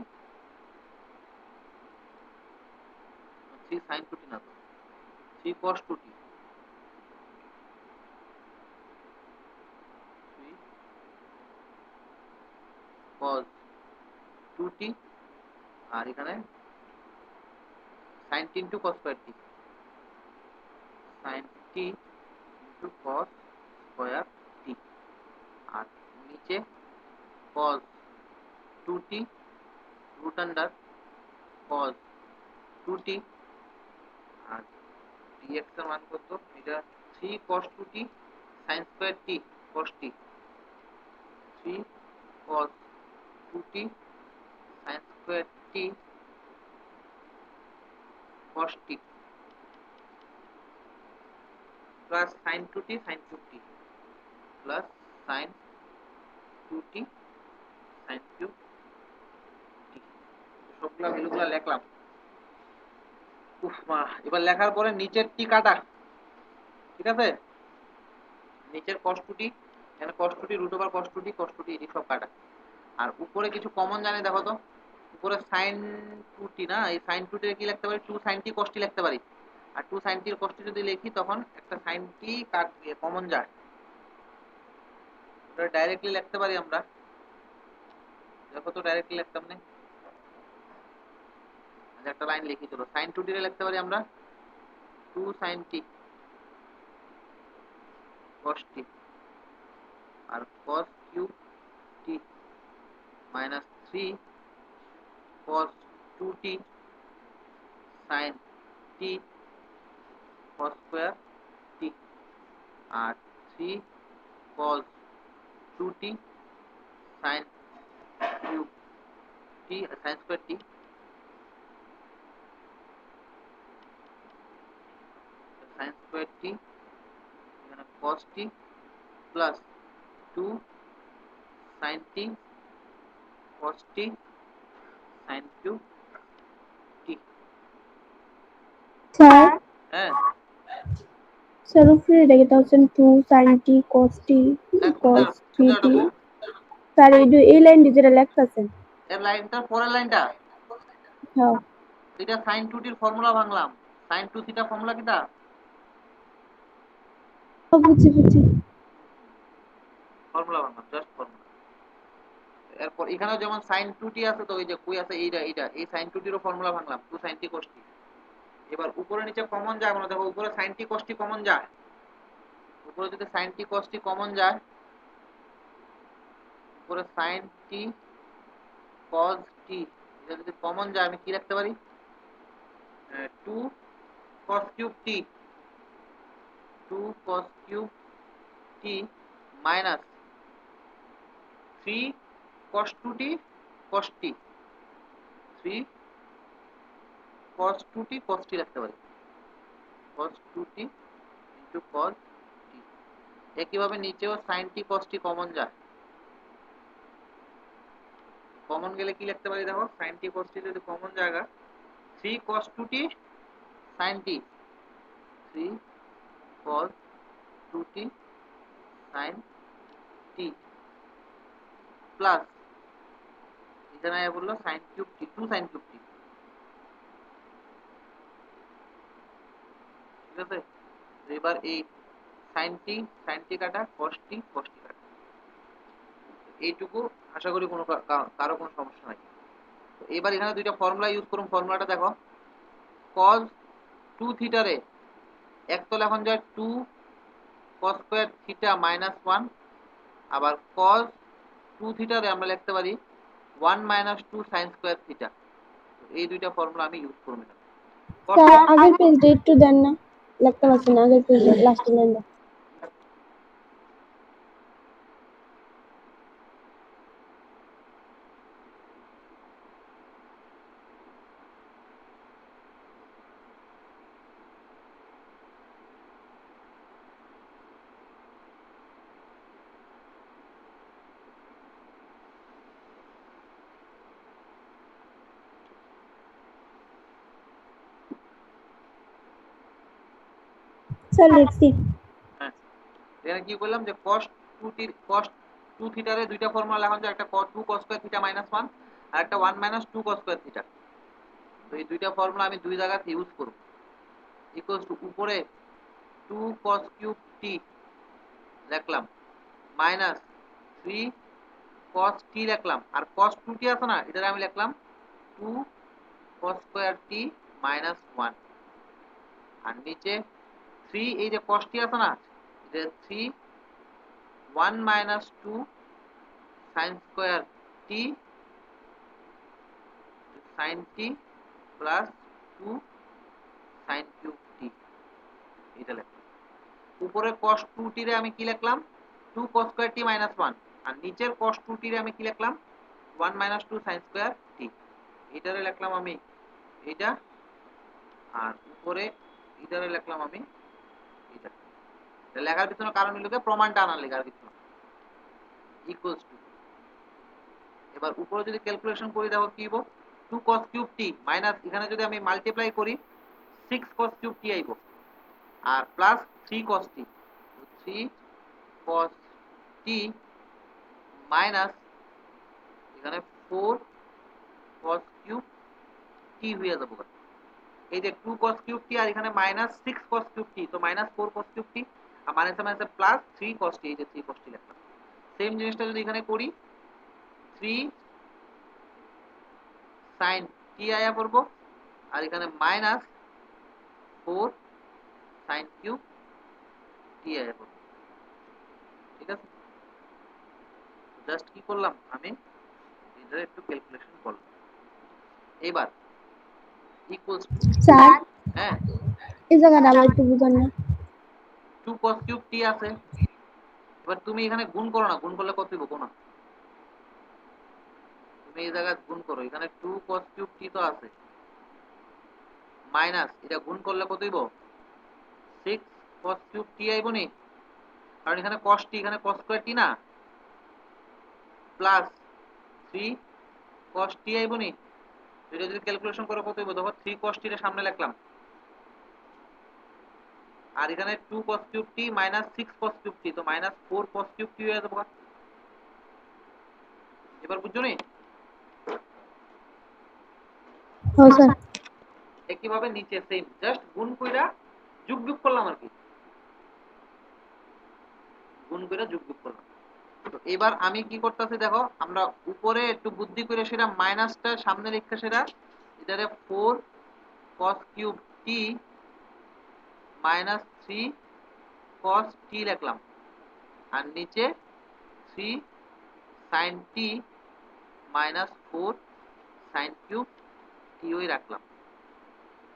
3 sin 2t না তো 3 cos 2t 3 cos 2t আর এখানে sin t into cos square t sin t into cos square t আর নিচে cos 2t root under cos 2t আর dx এর মান কত এটা 3 cos 2t sin square t cos t 3 cos 2t sin square t cos t plus sin 2t sin 2t plus sin 2t sin 2t সবগুলা ভ্যালুগুলা লিখলাম উফ মা এবার লেখার পরে নিচের টি কাটা ঠিক আছে নিচের cos 2t এখানে cos 2t root over cos 2t cos 2t এই সব কাটা আর উপরে কিছু কমন জানি দেখো তো উপরে sin 2t না এই sin 2t এর কি লিখতে পারি 2 sin t cos t লিখতে পারি আর 2 sin t এর cos t যদি লিখি তখন একটা sin t কাট দিয়ে কমন যায় এটা ডাইরেক্টলি লিখতে পারি আমরা দেখো তো ডাইরেক্টলি লিখতাম না আচ্ছা একটা লাইন লিখি চলো sin 2t এর লিখতে পারি আমরা 2 sin t cos t আর cos cube t minus 3 cos 2t sin t cos square t আর 3 cos 2t sin cube t sin square t sin square t এখানে cos t plus 2 sin t cos t sin cube t sir হ্যাঁ স্যার উপরে রেখে তাহলে 2 sin t cos t cos 3t sir এই লাইন যেটা লেখতেছেন এর লাইনটা পরের লাইনটা হ্যাঁ এটা sin 2t এর ফর্মুলা ভাঙলাম sin 2 থিটা ফর্মুলা কিটা বুঝছি বুঝছি ফর্মুলা ভাঙলাম জাস্ট ফর্মুলা এরপর এখানেও যেমন sin 2t আছে তো ওই যে কই আছে এইটা এই sin 2t এর formula ভাঙলাম 2 sin t cos t এবার উপরে নিচে কমন যায় মানে দেখো উপরে sin t cos t common যায় উপরে যদি sin t cos t common যায় উপরে sin t cos t এটা যদি কমন যায় আমি কি লিখতে পারি 2 cos cube t 2 cos cube t minus 3 cos 2t cos t 3 cos 2t cos t লিখতে পারি cos 2t into cos t একইভাবে নিচেও sin t cos t common যায় কমন গেলে কি লিখতে পারি দেখো sin t cos t যদি কমন জায়গা 3 cos 2t sin t 3 cos 2t sin t plus এখানে বললো sin cube t 2 sin cube t ঠিক আছে এবার এই sin t কাটা cos t কাটা এইটুকু আশা করি কোনো কারো কোনো সমস্যা নাই তো এবার এখানে দুইটা ফর্মুলা ইউজ করুন ফর্মুলাটা দেখো cos 2 থিটা রে এক তো লেখন যায় 2 cos স্কয়ার থিটা মাইনাস 1 আবার cos 2 থিটা রে আমরা লিখতে পারি 1 মাইনাস 2 sin স্কয়ার থিটা এই দুইটা ফর্মুলা আমি ইউজ করব স্যার আগের পেজটা একটু দেন না লিখতে পারছি না, আগের পেজে লাস্ট লাইনটা। স্যার লিখছি। হ্যাঁ, এখানে কি বললাম যে cos 2 থিটারে দুইটা ফর্মুলা লেখা যায়, একটা 2 cos স্কয়ার থিটা মাইনাস 1 আর একটা 1 মাইনাস 2 cos স্কয়ার থিটা। তো এই দুইটা ফর্মুলা আমি দুই জায়গাতে ইউজ করব। ইকুয়ালস টু উপরে 2 cos কিউব t লিখলাম মাইনাস 3 cos t লিখলাম, আর cos 2t আছে না, এটা আমি লিখলাম 2 cos স্কয়ার t মাইনাস 1, আর নিচে 3 এই যে cos t আছে না, এটা 3 1 minus 2 sin square t sin t plus 2 sin cube t, এটা লিখলাম। উপরে cos 2t রে আমি কি লিখলাম 2 cos square t minus 1, আর নিচের cos 2t রে আমি কি লিখলাম 1 minus 2 sin square t, এটারে লিখলাম আমি এটা, আর উপরে এটারে লিখলাম আমি এটা। এটা লেখার পিছনে কারণ হলো প্রমাণটা আনার লেখার পিছনে ইকুয়ালস টু, এবার উপরে যদি ক্যালকুলেশন করি দেখো কি হবে 2 cos কিউব t মাইনাস এখানে যদি আমি মাল্টিপ্লাই করি 6 cos কিউব t আইব, আর plus 3 cos t, 3 cos t minus এখানে 4 cos কিউব t হয়ে যাবে। এই যে 2 cos কিউব t আর এখানে মাইনাস 6 cos কিউব t, তো মাইনাস 4 cos কিউব t আর মাইনাসে মাইনাসে প্লাস 3 cos t, এই যে 3 cos t লিখলাম। সেম জিনিসটা যদি এখানে করি 3 sin t আয়া পড়বো, আর এখানে মাইনাস 4 sin কিউব t আয়া পড়বো। ঠিক আছে, জাস্ট কি করলাম আমি এটা একটু ক্যালকুলেশন করলাম। এবার ইকুয়ালস টু, স্যার হ্যাঁ এই জায়গাটা আমার একটু বুঝান না। 2 cos কিউব t আছে, এবার তুমি এখানে গুণ করো না, গুণ করলে কত হইব কোন, তুমি এই জায়গায় গুণ করো, এখানে 2 cos কিউব t তো আছে মাইনাস এটা গুণ করলে কত হইব 6 cos কিউব t আইব নি, কারণ এখানে cos t এখানে cos স্কয়ার t না, প্লাস 3 cos t আইব নি। এটা যদি ক্যালকুলেশন করো কত হইব, দেখো 3 cos t এর সামনে লিখলাম, আর এখানে 2 cos cube t minus 6 cos cube t, তো মাইনাস 4 cos কিউব t হয়ে যাবে। এবার বুঝছো নি? হ্যাঁ স্যার। একইভাবে নিচে সেম জাস্ট গুণ কইরা যোগ বিয়োগ করলাম আর কি, গুণ কইরা যোগ বিয়োগ করলাম। তো এবার আমি কি করতেছি দেখো, আমরা উপরে একটু বুদ্ধি করে সেটা মাইনাসটা সামনে লিখে সেটা এটারে 4 cos cube t minus 3 cos t লিখলাম, আর নিচে 3 sin t minus 4 sin cube t ওই রাখলাম।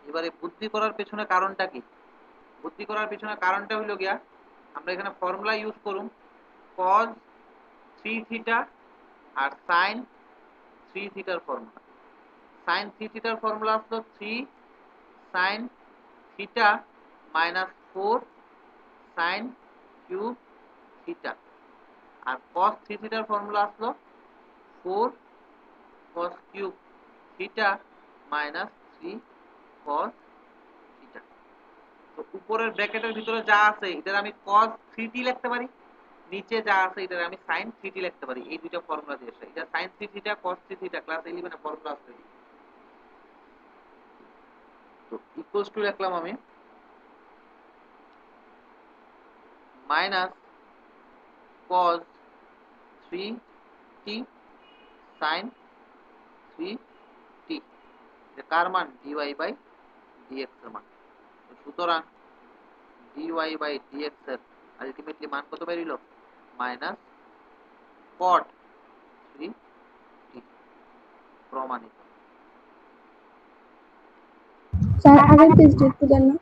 এবারে বুদ্ধি করার পেছনে কারণটা কি, বুদ্ধি করার পেছনে কারণটা হলো গিয়া আমরা এখানে ফর্মুলা ইউজ করুম cos 3 থিটা আর sin 3 থিটার ফর্মুলা। sin 3 থিটার ফর্মুলা আসলো 3 sin theta minus 4 sin cube theta, আর cos 3 থিটার ফর্মুলা আসলো 4 cos cube theta minus 3 cos theta. তো উপরের ব্র্যাকেটের ভিতরে যা আছে এটার আমি cos 3t লিখতে পারি, নিচে যা আছে এটার আমি sin 3t লিখতে পারি, এই দুটো ফর্মুলা দিয়ে। এটা sin 3 theta cos 3 theta class 11 এ ফর্মুলা আছে। তো ইকুয়ালস টু লিখলাম আমি minus cos 3t sin 3t, কার মান dy বাই dx এর মান। সুতরাং dy বাই dx এর আলটিমেটলি মান কত বেরিল মাইনাস cot 3t, প্রমাণিত। স্যার আগের পেজটা একটু দেন না।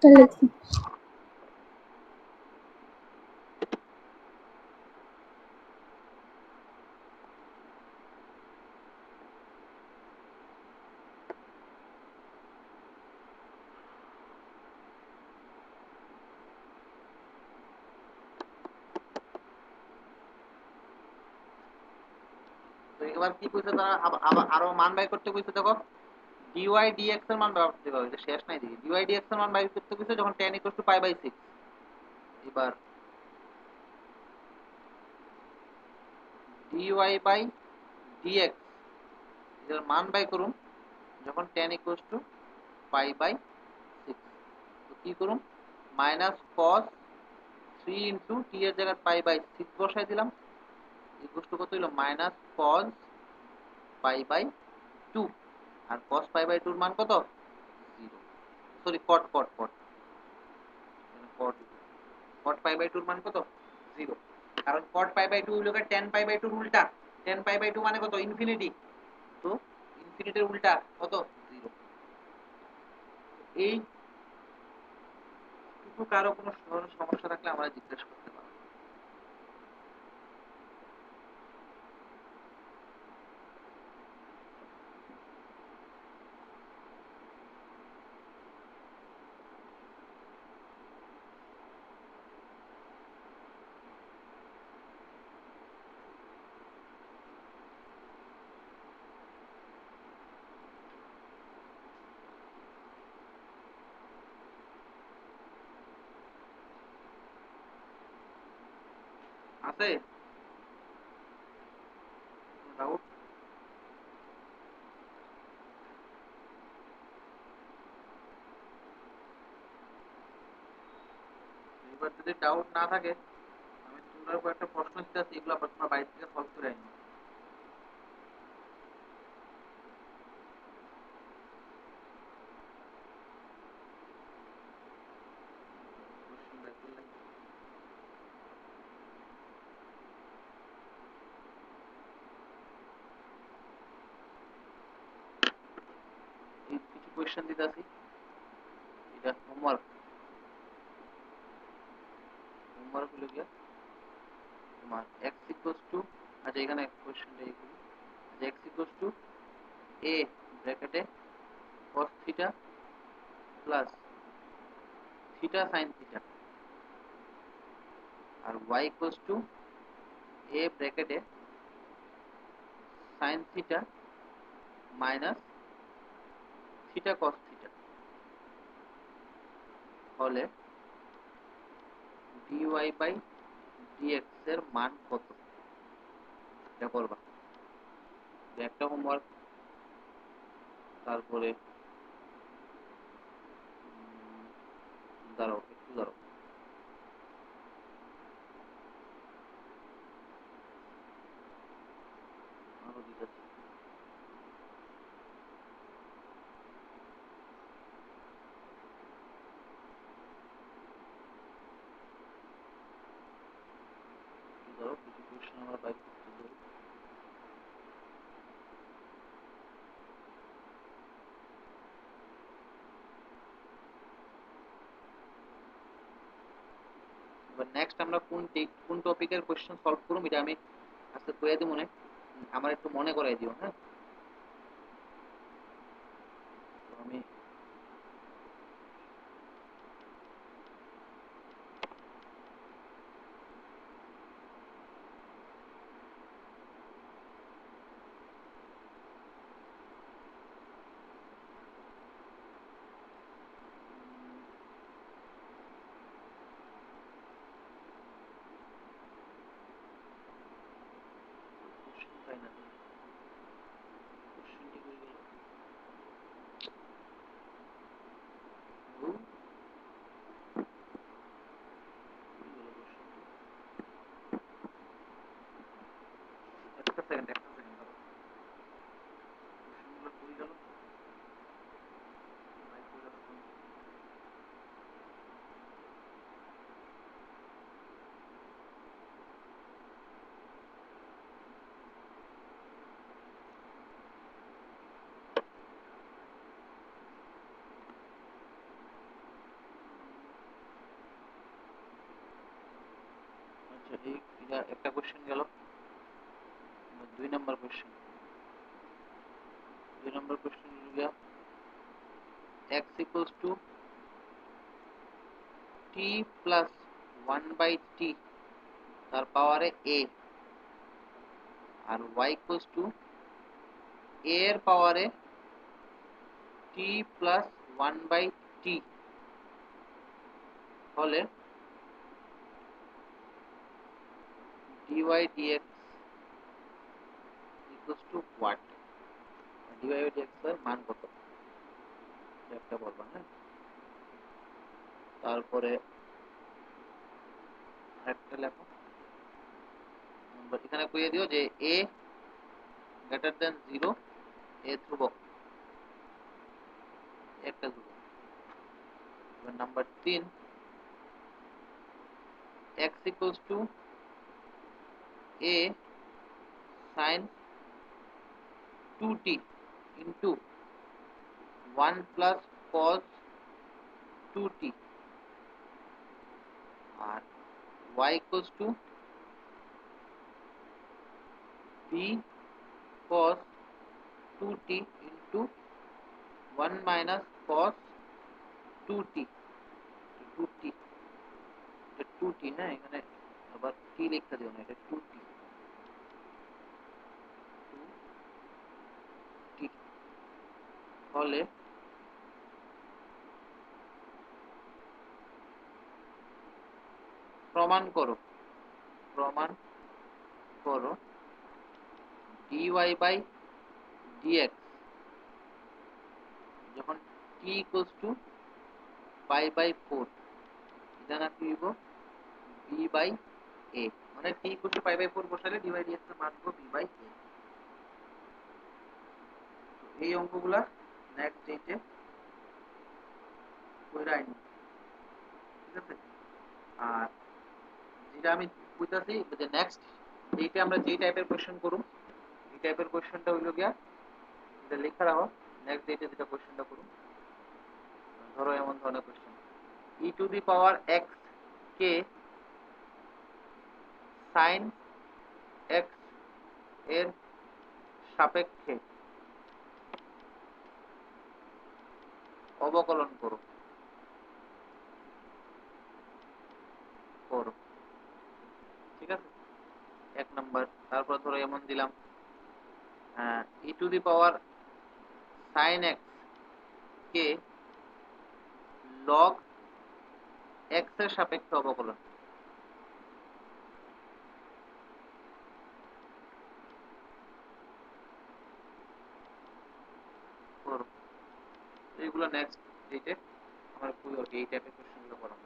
কোশ্চেন লিখছি। তো এবার কি কইছে তারা আবার আরো মান বাই করতে কইছে, দেখো dy dx এর মান বের করতে হবে, শেষ নাই দিকে dy dx এর মান বাই করতে কইছে যখন tan π/6। এবার dy বাই dx এর মান বাই করুন যখন tan π/6। তো কি করুন, মাইনাস cos 3 ইনটু t এর জায়গায় π/6 বসাই দিলাম, ইকুয়াল টু কত হইলো মাইনাস cos π/2। আর cos π/2 এর মান কত, 0। Sorry cot cot cot cot cot π/2 এর মান কত, 0। কারণ cot π/2 হইলো tan π/2 এর উল্টা, tan π/2 মানে কত, ইনফিনিটি। তো ইনফিনিটির উল্টা কত, 0। এই টুকু কারো কোনো সমস্যা থাকলে আমরা জিজ্ঞেস করতে পারবো। আছে ডাউট? এবার যদি ডাউট না থাকে আমি তোমরা উপর একটা প্রশ্ন দিতেছি, এগুলো আবার তোমরা বাইরে থেকে সলভ করে আনি। কিছু কোয়েশ্চেন দিতেছি, এটা হোমওয়ার্ক। হোমওয়ার্ক হলো গিয়া তোমার x ইকুয়ালস টু, আচ্ছা এখানে কোয়েশ্চেনটা এইগুলো, x ইকুয়ালস টু a ব্র্যাকেটে cos theta plus theta sin theta, আর y ইকুয়ালস টু a ব্র্যাকেটে sin theta minus theta cos theta হলে dy বাই dx এর মান কত, এটা করবা। একটা হোমওয়ার্ক। তারপরে দাঁড়াও একটু দাঁড়াও, আরো দিতেছি। ধরো কিছু কোয়েশ্চেন আমরা বাইর করতে ধরি। এবার নেক্সট আমরা কোন টপিকের কোয়েশ্চেন সলভ করব এটা আমি আজকে কইয়া দিব মনে, আমার একটু মনে করাই দিও। হ্যাঁ, তো আমি কোয়েশ্চেন পাই না। আচ্ছা এটা একটা কোশ্চেন গেল। 2 নম্বর কোশ্চেন। 2 নম্বর কোশ্চেন হলো গিয়া x equals to t plus 1/t তার পাওয়ারে a R y equals to a এর পাওয়ারে t plus 1/t হলে dy dx equals to what? dy dx এর মান কত একটা বলবা। হ্যাঁ, তারপরে একটা লেখো এখানে কইয়ে দিও যে a গ্রেটার দেন 0 a ধ্রুবক একটা ধ্রুবক। এবার number 3 x equals to a sin 2t into 1 plus cos 2t আর y equals to b cos 2t into 1 minus cos 2t 2t 2t না এখানে আবার t লিখতে দিও না, এটা 2t হলে প্রমাণ করো dy by dx যখন t equals to pi by 4 এটা না কি হইব b by a মানে t equals to pi by 4 বসালে dy dx এর মান হবে b by a। এই অঙ্কগুলা নেক্সট ডেটে কইরা আইনি, ঠিক আছে? আর যেটা আমি কইতাছি যে নেক্সট ডেটে আমরা যে টাইপের কোশ্চেন করব এই টাইপের কোশ্চেনটা হইল গিয়া এটা লেখা রাখো। নেক্সট ডেটে যেটা কোশ্চেনটা করব ধরো এমন ধরনের question e two the power x K sin x এর সাপেক্ষে অবকলন করো ঠিক আছে, 1 নম্বর। তারপর ধরো এমন দিলাম e two the power sin x K log x এর সাপেক্ষে অবকলন করো। এইগুলো নেক্সট ডেটে আমার এই টাইপের কোশ্চেনগুলো করাবো।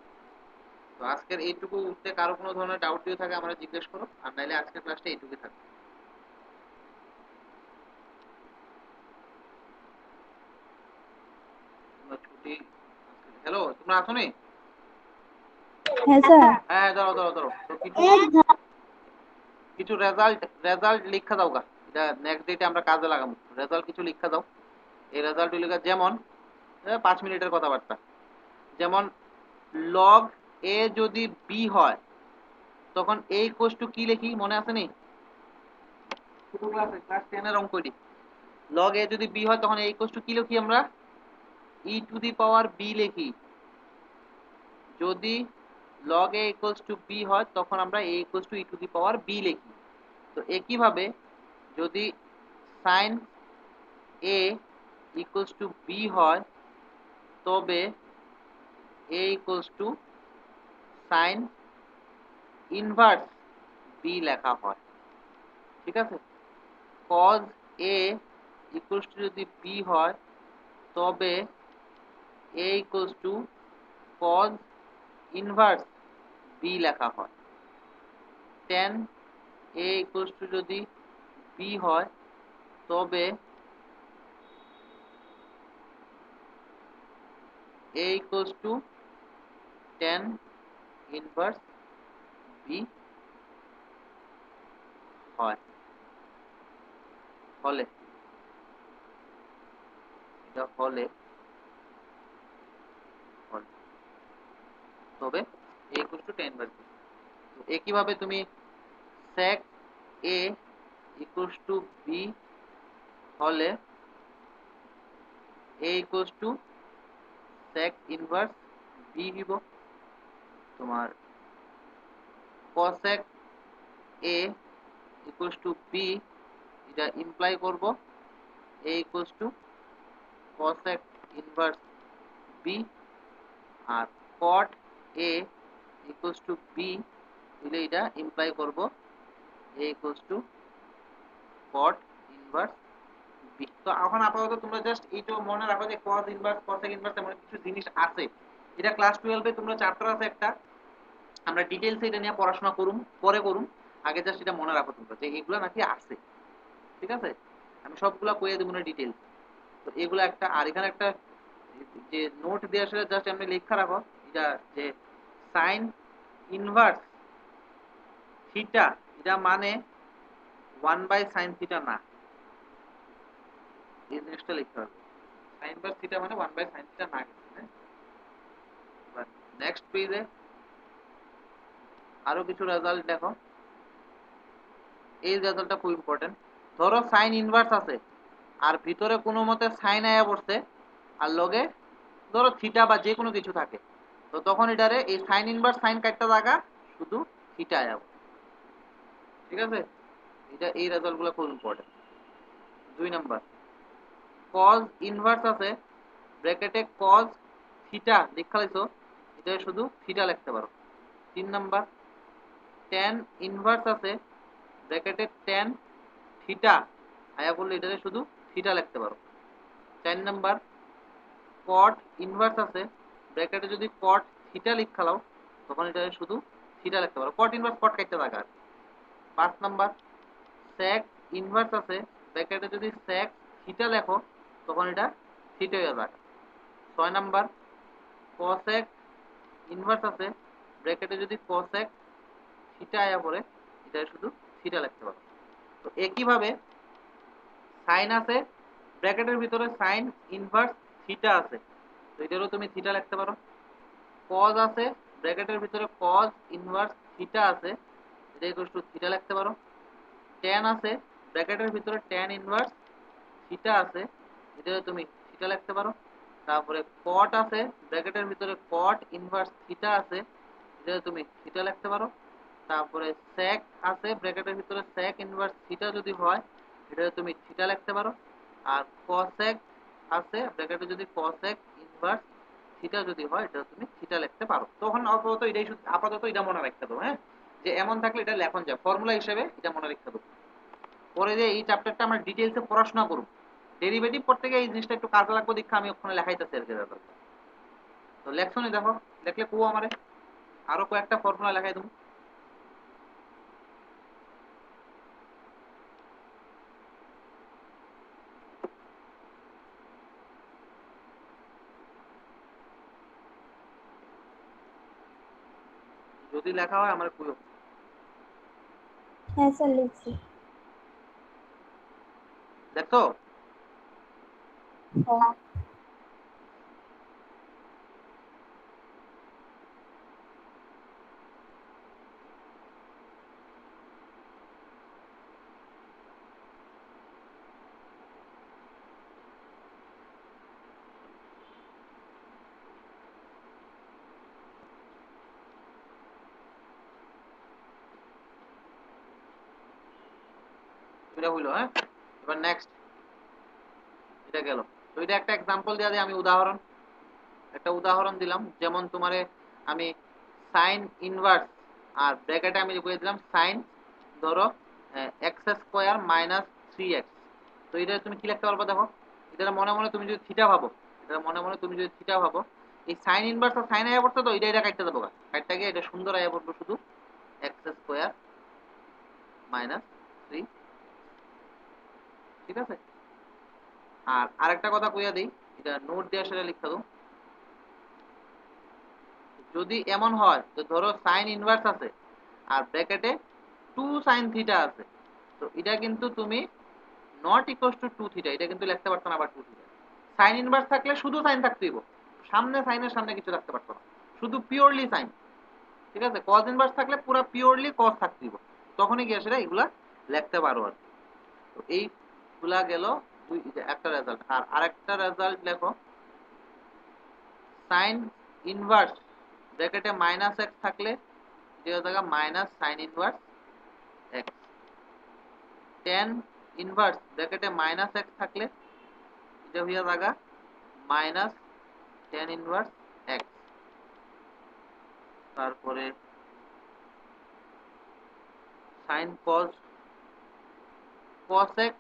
তো আজকের এইটুকু উঠতে কারো কোনো ধরনের ডাউট দিয়ে থাকে আমরা জিজ্ঞেস করো, আর নাইলে আজকের ক্লাসটা এইটুকুই থাকবে। ছুটি। হ্যালো, তোমরা আছো নি? হ্যাঁ স্যার। হ্যাঁ ধরো ধরো ধরো তো কিছু রেজাল্ট লিখা দাও গা, এটা নেক্সট ডেটে আমরা কাজে লাগাবো। রেজাল্ট কিছু লিখা দাও। এই রেজাল্ট লিখা যেমন 5 মিনিটের কথাবার্তা, যেমন লগ এ যদি বি হয় তখন এ ইকুয়ালস টু কি লিখি মনে আছে নি? ছোট ক্লাসে ক্লাস 10 এর অঙ্ক এটি। লগ এ যদি বি হয় তখন এ ইকুয়ালস টু কি লিখি আমরা? ই টু দি পাওয়ার বি লিখি। যদি log a equals to b হয় তখন আমরা a equals to e to the power b লিখি। তো একইভাবে যদি sin a equals to b হয় তবে a equals to sin inverse b লেখা হয়, ঠিক আছে? cos a equals to যদি b হয় তবে a equals to cos inverse b লেখা হয়। tan a equals to যদি b হয় তবে a equals to tan inverse b হয়। হলে এটা হলে তবে a equals to tan inverse b। তো একইভাবে তুমি sec a equals to b হলে a equals to sec inverse b হইব। তোমার cosec a equals to b এটা ইমপ্লাই করব a equals to cosec inverse b, আর cot a equals to b দিলে এটা ইমপ্লাই করব a equals to cot inverse b। তো এখন আপাতত তোমরা জাস্ট এইটা মনে রাখো যে cos ইনভার্স cosec ইনভার্স এমন কিছু জিনিস আছে, এটা ক্লাস 12 এ তোমরা চ্যাপ্টার আছে একটা, আমরা ডিটেইলসে এটা নিয়ে পড়াশোনা করুম, পরে করুম, আগে জাস্ট এটা মনে রাখো তোমরা যে এগুলা নাকি আছে, ঠিক আছে? আমি সবগুলা কইয়া দেব না ডিটেইলস। তো এগুলা একটা, আর এখানে একটা যে নোট দিয়ে আসলে জাস্ট এমনি লেখা রাখো এটা যে sin ইনভার্স থিটা এটা মানে 1/sin থিটা না, এই জিনিসটা লিখতে হবে। sin ইনভার্স থিটা মানে 1/sin থিটা না কিন্তু, হ্যাঁ। এবার নেক্সট পেজে আরো কিছু রেজাল্ট দেখো, এই রেজাল্টটা খুব ইম্পর্টেন্ট। ধরো sin ইনভার্স আছে আর ভিতরে কোনো মতে sin আয়া পড়ছে আর লগে ধরো থিটা বা যে কোনো কিছু থাকে, তো তখন এটারে এই sin ইনভার্স sin কাটটা জায়গা শুধু থিটা আয়া পড়ে, ঠিক আছে? এটা এই রেজাল্টগুলো খুব ইম্পর্টেন্ট। 2 নাম্বার cos ইনভার্স আছে ব্র্যাকেটে cos থিটা লেখা হইছো, এটা শুধু থিটা লিখতে পারো। 3 নাম্বার tan ইনভার্স আছে ব্র্যাকেটে tan থিটা আয়া করলে এটারে শুধু থিটা লিখতে পারো। 4 নাম্বার cot ইনভার্স আছে ব্র্যাকেটে যদি cot থিটা লিখা লাও তখন এটারে শুধু থিটা লিখতে পারো, cot ইনভার্স cot কাটতে লাগা। 5 নাম্বার sec ইনভার্স আছে ব্র্যাকেটে যদি sec থিটা লেখো তখন এটা থিটা হয়ে যাবে। 6 নাম্বার cosec ইনভার্স আছে ব্র্যাকেটে যদি cosec থিটা আয়া পড়ে এটা শুধু থিটা লিখতে পারো। তো একইভাবে sin আছে ব্র্যাকেটের ভিতরে sin ইনভার্স থিটা আছে, তো এটারও তুমি থিটা লিখতে পারো। cos আছে ব্র্যাকেটের ভিতরে cos ইনভার্স থিটা আছে, এটা ইকুয়াল টু থিটা লিখতে পারো। tan আছে ব্র্যাকেটের ভিতরে tan ইনভার্স থিটা আছে, এটা তুমি থিটা লিখতে পারো। তারপরে cot আছে ব্র্যাকেটের ভিতরে cot ইনভার্স থিটা আছে, এটা তুমি থিটা লিখতে পারো। তারপরে sec আছে ব্র্যাকেটের ভিতরে sec ইনভার্স থিটা যদি হয় এটা তুমি থিটা লিখতে পারো। আর cosec আছে ব্র্যাকেটে যদি cosec ইনভার্স থিটা যদি হয় এটা তুমি থিটা লিখতে পারো। তখন আপাতত এটা মনে রাখতে হবে, হ্যাঁ, যে এমন থাকলে এটা লেখন যায় ফর্মুলা হিসেবে, এটা মনে রাখতে হবে। পরে যে এই চ্যাপ্টারটা আমরা ডিটেইলসে পড়াশোনা করব, ডেরিভেটিভ পড়তে গিয়ে এই জিনিসটা একটু কাজে লাগবে দেখে আমি ওখানে লেখাইতেছি আর কি দাদা। তো লেখছনি দেখো, দেখলে কো আমারে আরো কয়েকটা ফর্মুলা লেখাই দেবো। যদি লেখা হয় আমার কইও। হ্যাঁ স্যার লিখছি। দেখো হ্যাঁ এটা হইলো, হ্যাঁ। এবার নেক্সট এটা গেল। তো এটা একটা এক্সাম্পল দেওয়া দিই, আমি একটা উদাহরণ দিলাম, যেমন তোমারে আমি সাইন ইনভার্স আর ব্র্যাকেটে আমি লিখে দিলাম সাইন ধরো এক্স স্কোয়ার মাইনাস 3x। তো এটা তুমি কি লিখতে পারবে দেখো, এটা মনে মনে তুমি যদি থিটা ভাবো, এটা মনে মনে তুমি যদি থিটা ভাবো, এই সাইন ইনভার্স আর সাইন আয়া পড়তো, তো এটা কাটতে দেবো, কাটতে গিয়ে এটা সুন্দর আয়া পড়বো শুধু এক্স স্কোয়ার মাইনাস 3, ঠিক আছে? আর আরেকটা কথা কইয়া দিই, এটা নোট দিয়ে আসলে লিখতে দাও। যদি এমন হয় যে ধরো সাইন ইনভার্স আছে আর ব্র্যাকেটে 2 sin থিটা আছে, তো এটা কিন্তু তুমি নট ইকুয়ালস টু 2 থিটা এটা কিন্তু লিখতে পারতো না, আবার 2 থিটা। সাইন ইনভার্স থাকলে শুধু সাইন থাকতেইব, সামনে সাইনের সামনে কিছু রাখতে পারতো না, শুধু পিওরলি সাইন। ঠিক আছে, কজ ইনভার্স থাকলে পুরো পিওরলি কজ থাকতে হবে, তখনই গিয়ে সেটা এগুলা লিখতে পারো আর কি। তো এইগুলা গেল একটা রেজাল্ট। আর আরেকটা রেজাল্ট লেখো, সাইন ইনভার্স ব্র্যাকেটে মাইনাস এক্স থাকলে এটা জায়গা minus sine inverse x. Tan inverse ব্র্যাকেটে মাইনাস এক্স থাকলে এটা হইয়া জায়গা মাইনাস টেন ইনভার্স এক্স। তারপরে sine cos cosec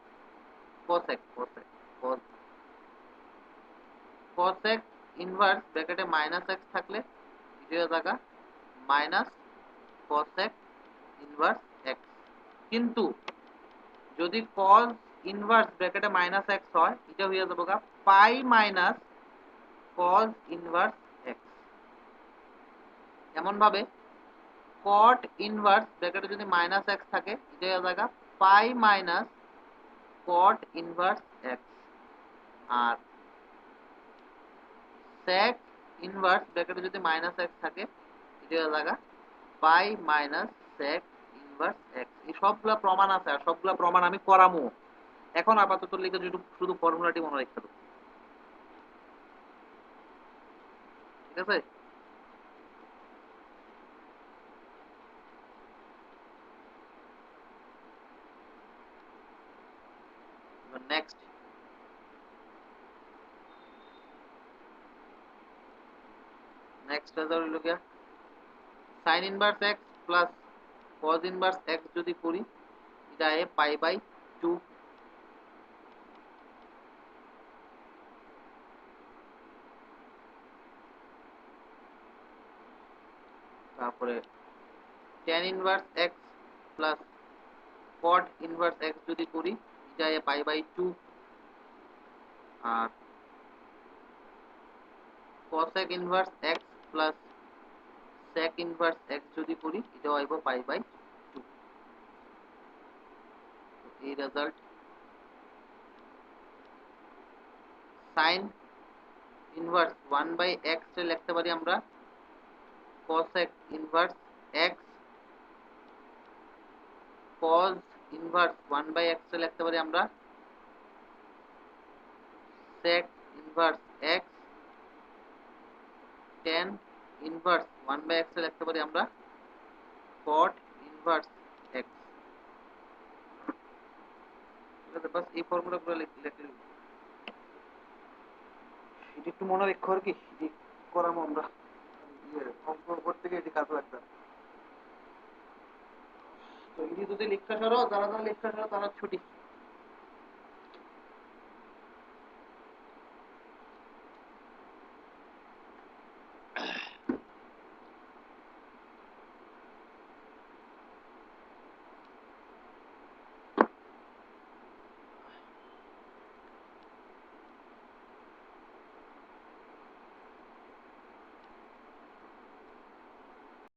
cosec cosec cosec inverse ব্র্যাকেটে মাইনাস এক্স থাকলে এটা জায়গা মাইনাস কসেক ইনভার্স এক্স। কিন্তু যদি কজ ইনভার্স ব্র্যাকেটে মাইনাস এক্স হয় এটা হয়ে যাবে pi minus cos inverse x. এমন ভাবে কট ইনভার্স ব্র্যাকেটে যদি মাইনাস এক্স থাকে এটা হয়ে যাবে পাই মাইনাস কট ইনভার্স এক্স। আর sec ইনভার্স ব্র্যাকেটে যদি মাইনাস এক্স থাকে এটা হয়ে যাবে pi minus sec inverse x. এই সবগুলা প্রমাণ আছে আর সবগুলা প্রমাণ আমি করামু। এখন আপাতত লিখে শুধু ফর্মুলাটি মনে রাখতে হবে, ঠিক আছে? নেক্সট রেজাল্ট হলো গিয়া sine inverse x plus cos inverse x যদি করি এটা এ পাই বাই 2। তারপরে tan inverse x plus cot inverse x যদি করি এটা এ পাই বাই 2। আর cosec inverse x plus sec inverse x যদি করি এটা হইব পাই বাই 2। এই result sine inverse 1 by x এ লিখতে পারি আমরা cosec inverse x, cos inverse 1 by x এ লিখতে পারি আমরা sec inverse x, tan inverse 1 by x এ লিখতে পারি আমরা cot ইনভার্স এক্স। ঠিক আছে, বাস এই ফর্মুলাগুলো লিখলে এটা একটু মনে রেখো আর কি, করাবো আমরা অঙ্ক করতে গিয়ে এটি কাজে লাগবে। তো এটি যদি লিখতে সরো, যারা যারা লিখতে সরো তারা ছুটি।